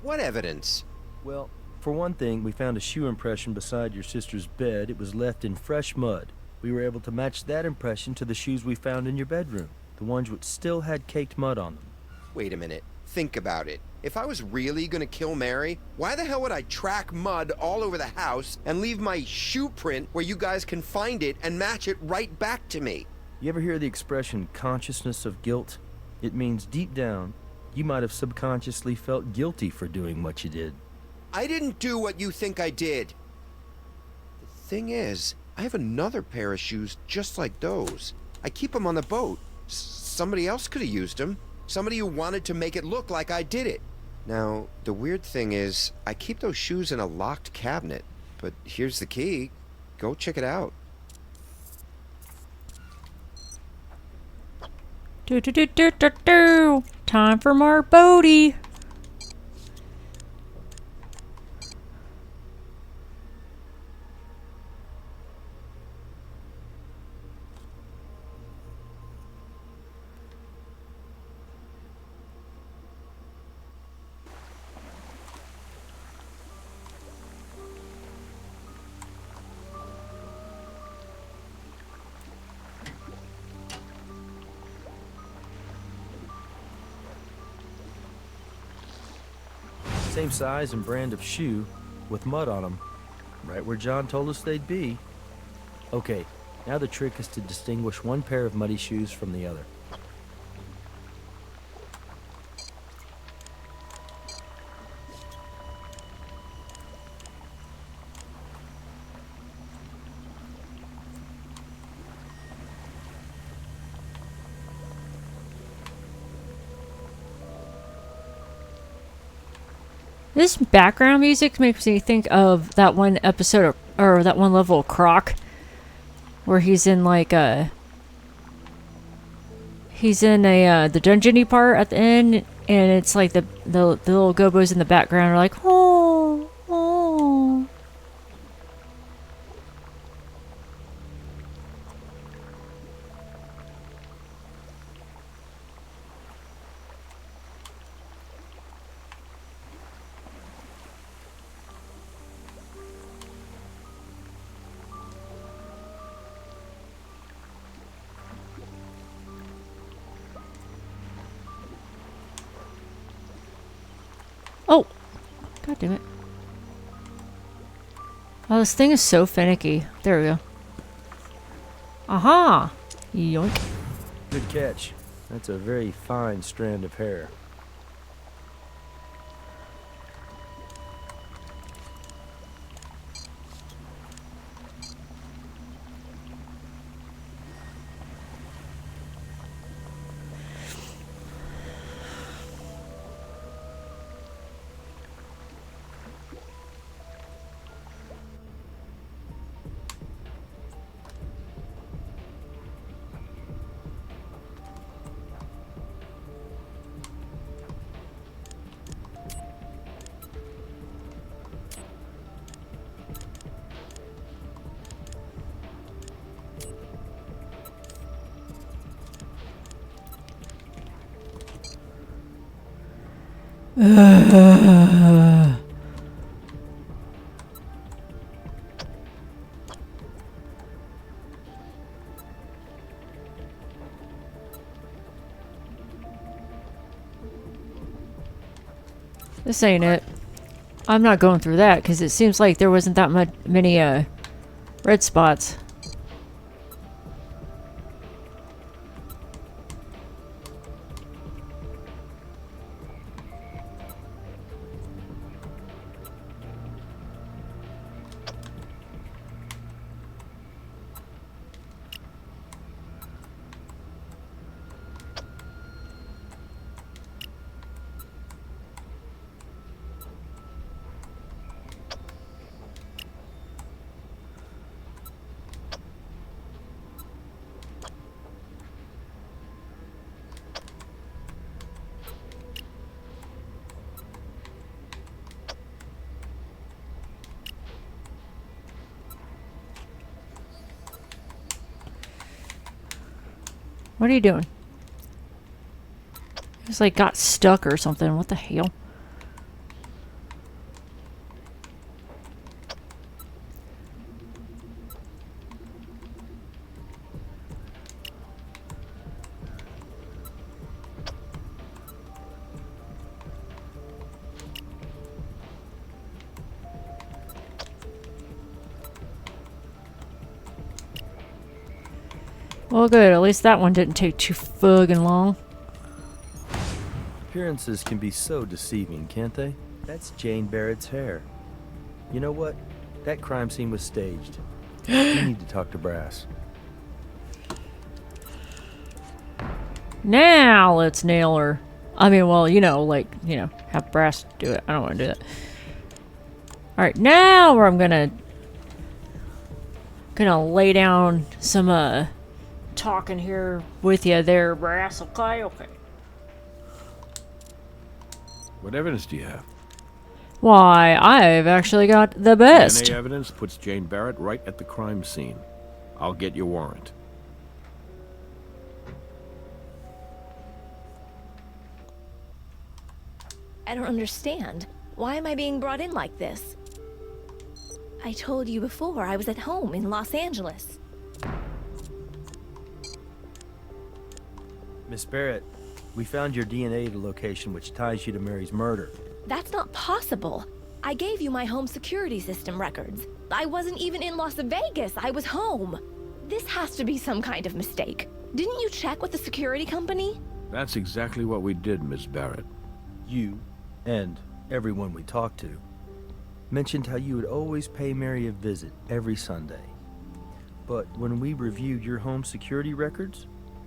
What evidence? Well, for one thing, we found a shoe impression beside your sister's bed. It was left in fresh mud. We were able to match that impression to the shoes we found in your bedroom, the ones which still had caked mud on them. Wait a minute. Think about it. If I was really gonna kill Mary, why the hell would I track mud all over the house and leave my shoe print where you guys can find it and match it right back to me? You ever hear the expression consciousness of guilt? It means deep down, you might have subconsciously felt guilty for doing what you did. I didn't do what you think I did. The thing is, I have another pair of shoes just like those. I keep them on the boat. Somebody else could have used them. Somebody who wanted to make it look like I did it. Now, the weird thing is, I keep those shoes in a locked cabinet. But here's the key. Go check it out. Do do do do do do. Time for more Bodie. Same size and brand of shoe, with mud on them, right where John told us they'd be. Okay, now the trick is to distinguish one pair of muddy shoes from the other. This background music makes me think of that one episode of, or that one level of Croc, where he's in like the dungeony part at the end, and it's like the little gobos in the background are like, oh, oh. Oh, god damn it. Oh, this thing is so finicky. There we go. Aha! Yoink. Good catch. That's a very fine strand of hair. This ain't it. I'm not going through that because it seems like there wasn't that many red spots. What are you doing? It's like got stuck or something. What the hell? Well, good. At least that one didn't take too fucking long. Appearances can be so deceiving, can't they? That's Jane Barrett's hair. You know what? That crime scene was staged. We need to talk to Brass. Now let's nail her. I mean, well, you know, like, you know, have Brass do it. I don't want to do that. Alright, now where I'm gonna lay down some, talking here with you there, Brass. Okay. What evidence do you have? Why, I've actually got the best. DNA evidence puts Jane Barrett right at the crime scene. I'll get your warrant. I don't understand. Why am I being brought in like this? I told you before I was at home in Los Angeles. Miss Barrett, we found your DNA at a location which ties you to Mary's murder. That's not possible. I gave you my home security system records. I wasn't even in Las Vegas. I was home. This has to be some kind of mistake. Didn't you check with the security company? That's exactly what we did, Miss Barrett. You, and everyone we talked to, mentioned how you would always pay Mary a visit every Sunday. But when we reviewed your home security records,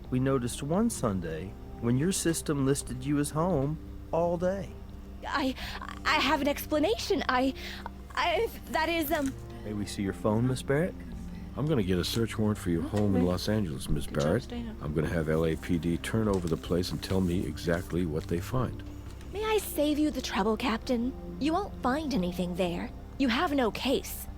we noticed one Sunday when your system listed you as home all day. I have an explanation. That is, May we see your phone, Miss Barrett? I'm gonna get a search warrant for your home in Los Angeles, Miss Barrett. I'm gonna have LAPD turn over the place and tell me exactly what they find. May I save you the trouble, Captain? You won't find anything there. You have no case.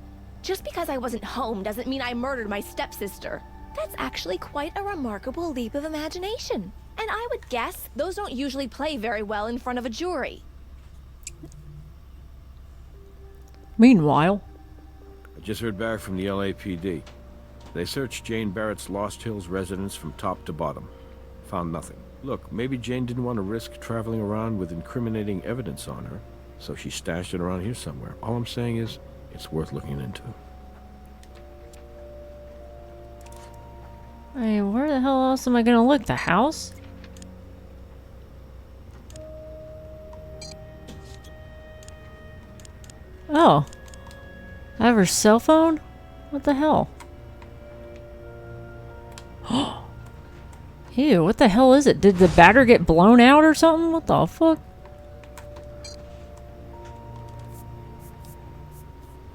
Just because I wasn't home doesn't mean I murdered my stepsister. That's actually quite a remarkable leap of imagination. And I would guess those don't usually play very well in front of a jury. Meanwhile, I just heard back from the LAPD. They searched Jane Barrett's Lost Hills residence from top to bottom. Found nothing. Look, maybe Jane didn't want to risk traveling around with incriminating evidence on her, so she stashed it around here somewhere. All I'm saying is, it's worth looking into. I mean, where the hell else am I gonna look? The house? Oh. I have her cell phone? What the hell? Ew, what the hell is it? Did the battery get blown out or something? What the fuck?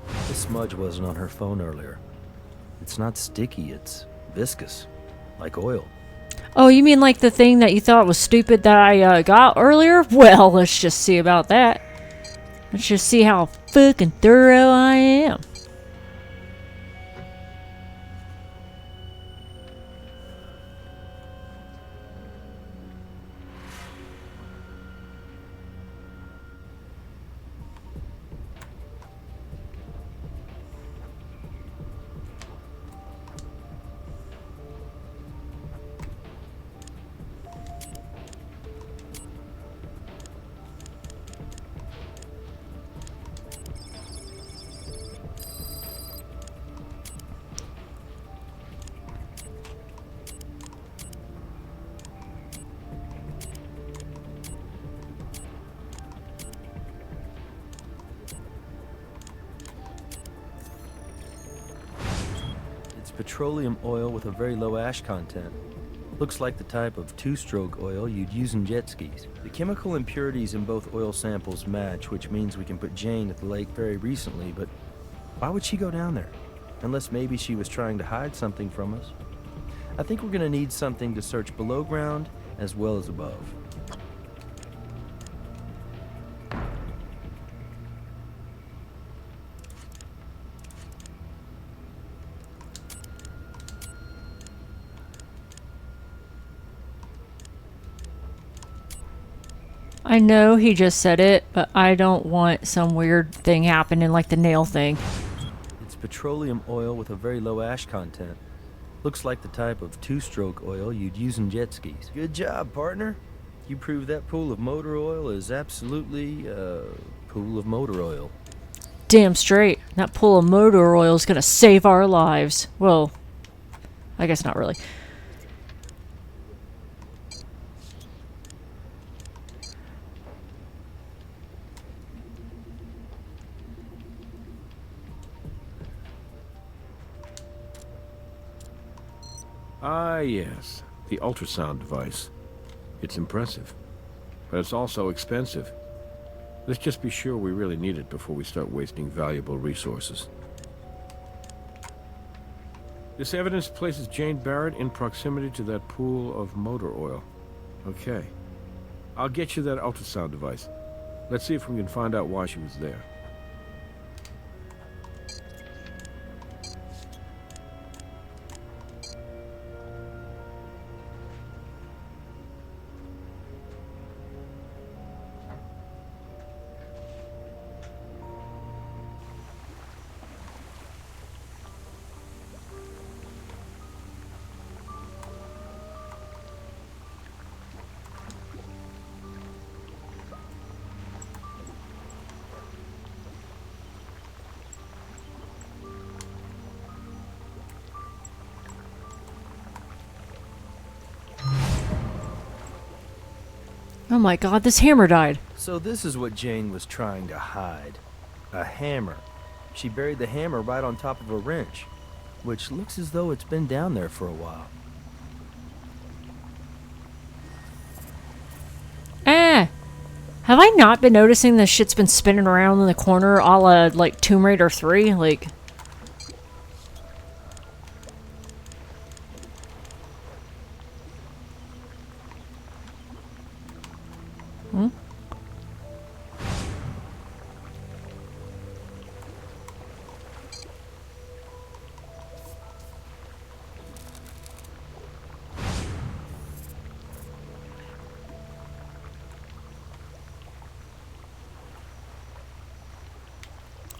The smudge wasn't on her phone earlier. It's not sticky, it's viscous. Like oil. Oh, you mean like the thing that you thought was stupid that I got earlier? Well, let's just see about that. Let's just see how fucking thorough I am. Petroleum oil with a very low ash content. Looks like the type of two-stroke oil you'd use in jet skis. The chemical impurities in both oil samples match, which means we can put Jane at the lake very recently, but why would she go down there? Unless maybe she was trying to hide something from us. I think we're gonna need something to search below ground as well as above. I know he just said it, but I don't want some weird thing happening like the nail thing. It's petroleum oil with a very low ash content. Looks like the type of two-stroke oil you'd use in jet skis. Good job, partner. You proved that pool of motor oil is absolutely a pool of motor oil. Damn straight. That pool of motor oil is gonna save our lives. Well, I guess not really. Ah, yes. The ultrasound device. It's impressive. But it's also expensive. Let's just be sure we really need it before we start wasting valuable resources. This evidence places Jane Barrett in proximity to that pool of motor oil. Okay. I'll get you that ultrasound device. Let's see if we can find out why she was there. Oh my god, this hammer died. So this is what Jane was trying to hide. A hammer. She buried the hammer right on top of a wrench, which looks as though it's been down there for a while. Have I not been noticing this shit's been spinning around in the corner a la, like, Tomb Raider 3? Like... Hmm?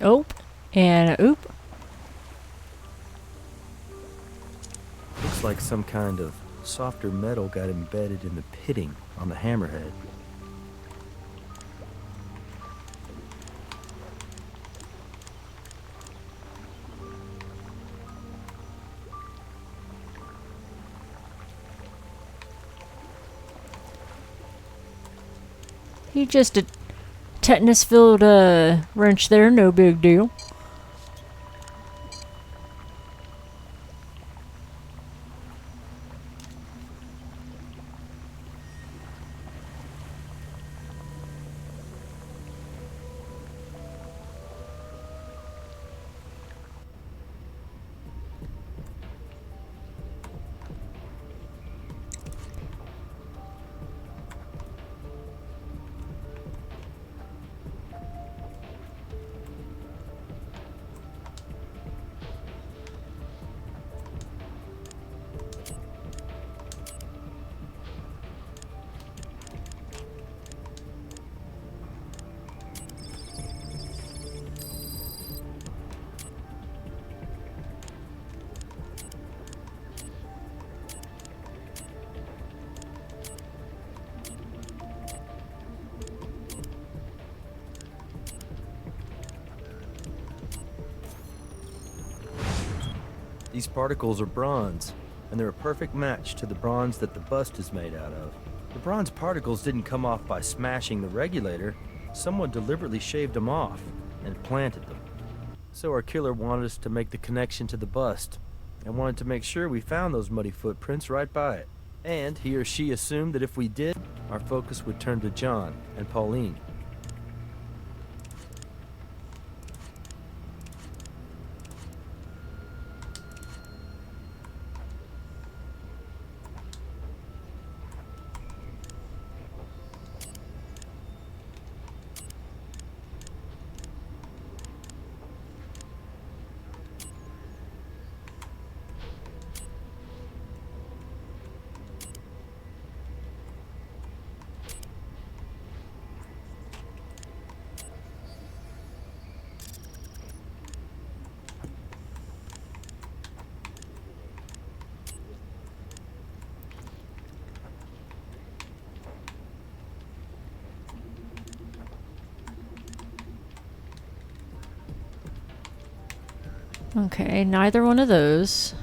Oop. And oop. Looks like some kind of softer metal got embedded in the pitting on the hammerhead. He just a tetanus-filled wrench there, no big deal. These particles are bronze, and they're a perfect match to the bronze that the bust is made out of. The bronze particles didn't come off by smashing the regulator. Someone deliberately shaved them off and planted them. So our killer wanted us to make the connection to the bust, and wanted to make sure we found those muddy footprints right by it. And he or she assumed that if we did, our focus would turn to John and Pauline. Okay, neither one of those.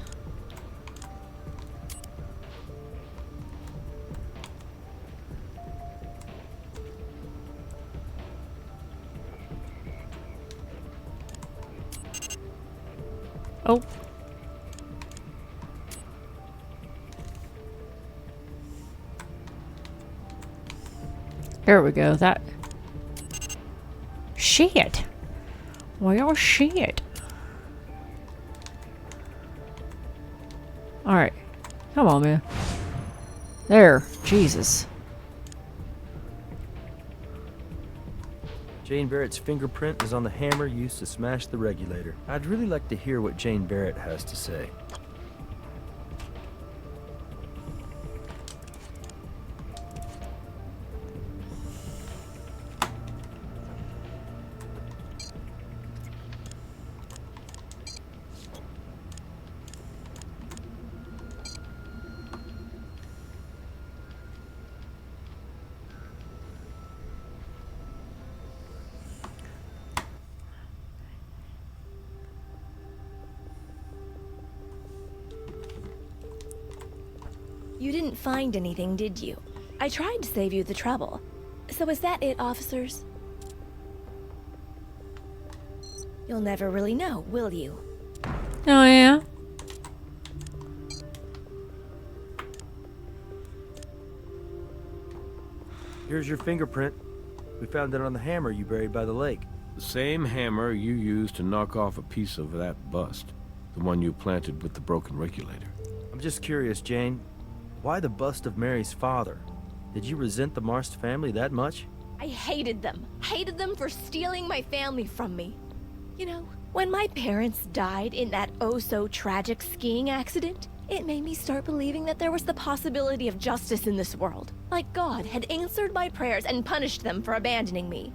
Oh. There we go. That. Shit. Well, shit. Alright. Come on, man. There. Jesus. Jane Barrett's fingerprint is on the hammer used to smash the regulator. I'd really like to hear what Jane Barrett has to say. You didn't find anything, did you? I tried to save you the trouble. So is that it, officers? You'll never really know, will you? Oh, yeah? Here's your fingerprint. We found it on the hammer you buried by the lake. The same hammer you used to knock off a piece of that bust. The one you planted with the broken regulator. I'm just curious, Jane. Why the bust of Mary's father? Did you resent the Marst family that much? I hated them. Hated them for stealing my family from me. You know, when my parents died in that oh-so-tragic skiing accident, it made me start believing that there was the possibility of justice in this world. Like God had answered my prayers and punished them for abandoning me.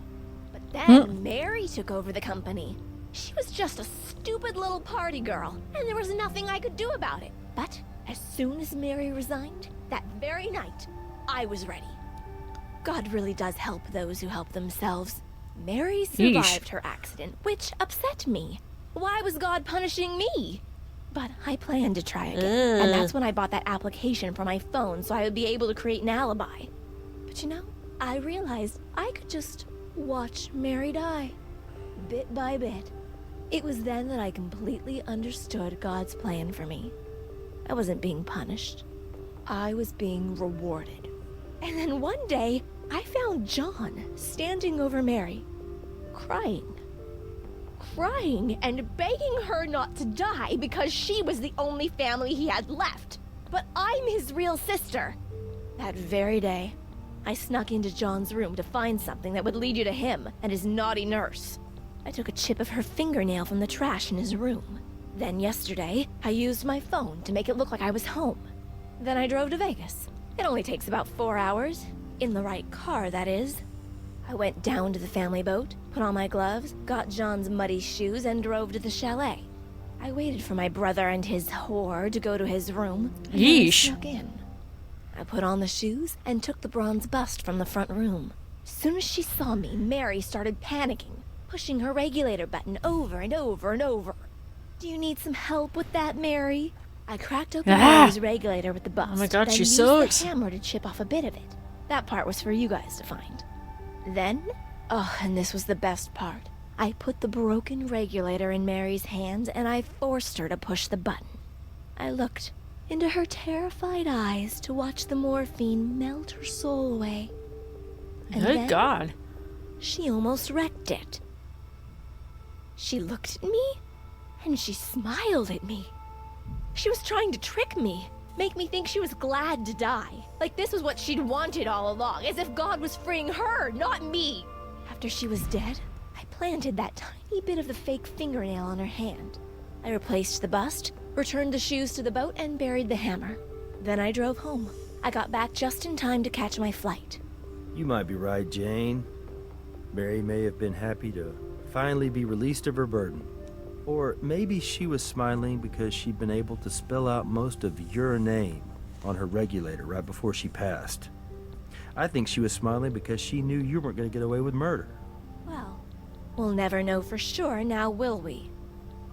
But then Mary took over the company. She was just a stupid little party girl, and there was nothing I could do about it. But as soon as Mary resigned, that very night, I was ready. God really does help those who help themselves. Mary survived her accident, which upset me. Why was God punishing me? But I planned to try again, and that's when I bought that application for my phone so I would be able to create an alibi. But you know, I realized I could just watch Mary die, bit by bit. It was then that I completely understood God's plan for me. I wasn't being punished. I was being rewarded. And then one day, I found John standing over Mary, crying and begging her not to die because she was the only family he had left. But I'm his real sister. That very day, I snuck into John's room to find something that would lead you to him and his naughty nurse. I took a chip of her fingernail from the trash in his room. Then yesterday, I used my phone to make it look like I was home. Then I drove to Vegas. It only takes about 4 hours. In the right car, that is. I went down to the family boat, put on my gloves, got John's muddy shoes, and drove to the chalet. I waited for my brother and his whore to go to his room, and then I snuck in. I put on the shoes and took the bronze bust from the front room. As soon as she saw me, Mary started panicking, pushing her regulator button over and over and over. Do you need some help with that, Mary? I cracked open Mary's regulator with the bust. Oh my god, then she used sucks. the hammer to chip off a bit of it. That part was for you guys to find. Then, and this was the best part, I put the broken regulator in Mary's hands and I forced her to push the button. I looked into her terrified eyes to watch the morphine melt her soul away. And Good then God. she almost wrecked it. She looked at me, and she smiled at me. She was trying to trick me, make me think she was glad to die. Like this was what she'd wanted all along, as if God was freeing her, not me. After she was dead, I planted that tiny bit of the fake fingernail on her hand. I replaced the bust, returned the shoes to the boat, and buried the hammer. Then I drove home. I got back just in time to catch my flight. You might be right, Jane. Mary may have been happy to finally be released of her burden. Or maybe she was smiling because she'd been able to spell out most of your name on her regulator right before she passed. I think she was smiling because she knew you weren't going to get away with murder. Well, we'll never know for sure now, will we?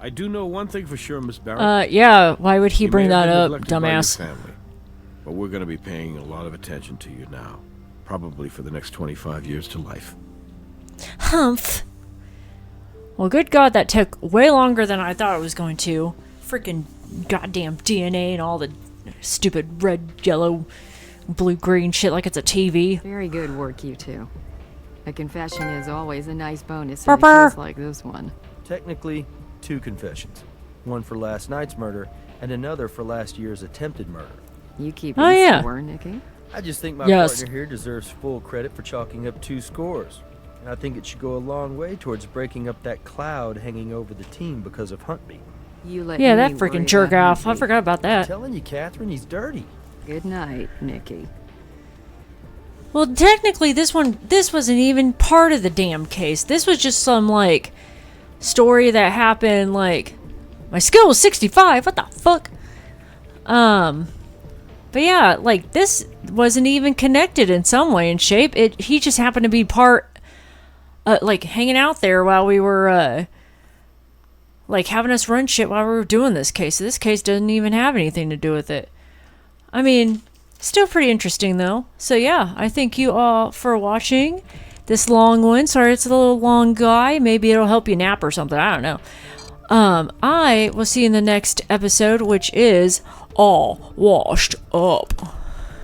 I do know one thing for sure, Miss Barrett. Yeah, why would he You bring may have that been up, neglected by your dumbass? family, but we're going to be paying a lot of attention to you now. Probably for the next 25 years to life. Humph. Well, good God, that took way longer than I thought it was going to. Freaking goddamn DNA and all the stupid red, yellow, blue, green shit like it's a TV. Very good work, you two. A confession is always a nice bonus in a Purr. case like this one. Technically, 2 confessions. One for last night's murder, and another for last year's attempted murder. You keep Oh, yeah. score, Nikki. I just think my Yes. partner here deserves full credit for chalking up 2 scores. And I think it should go a long way towards breaking up that cloud hanging over the team because of Huntby. You let Yeah, me that worry freaking jerk about off. I Nikki. forgot about I'm that. telling you, Catherine, he's dirty. Good night, Nikki. Well, technically, this wasn't even part of the damn case. This was just some, like, story that happened, like, my skill was 65. What the fuck? But yeah, like, this wasn't even connected in some way and shape. He just happened to be part, like, hanging out there while we were, like, having us run shit while we were doing this case. So this case doesn't even have anything to do with it. I mean, still pretty interesting, though. So yeah, I thank you all for watching this long one. Sorry it's a little long guy. Maybe it'll help you nap or something. I don't know. I will see you in the next episode, which is All Washed Up.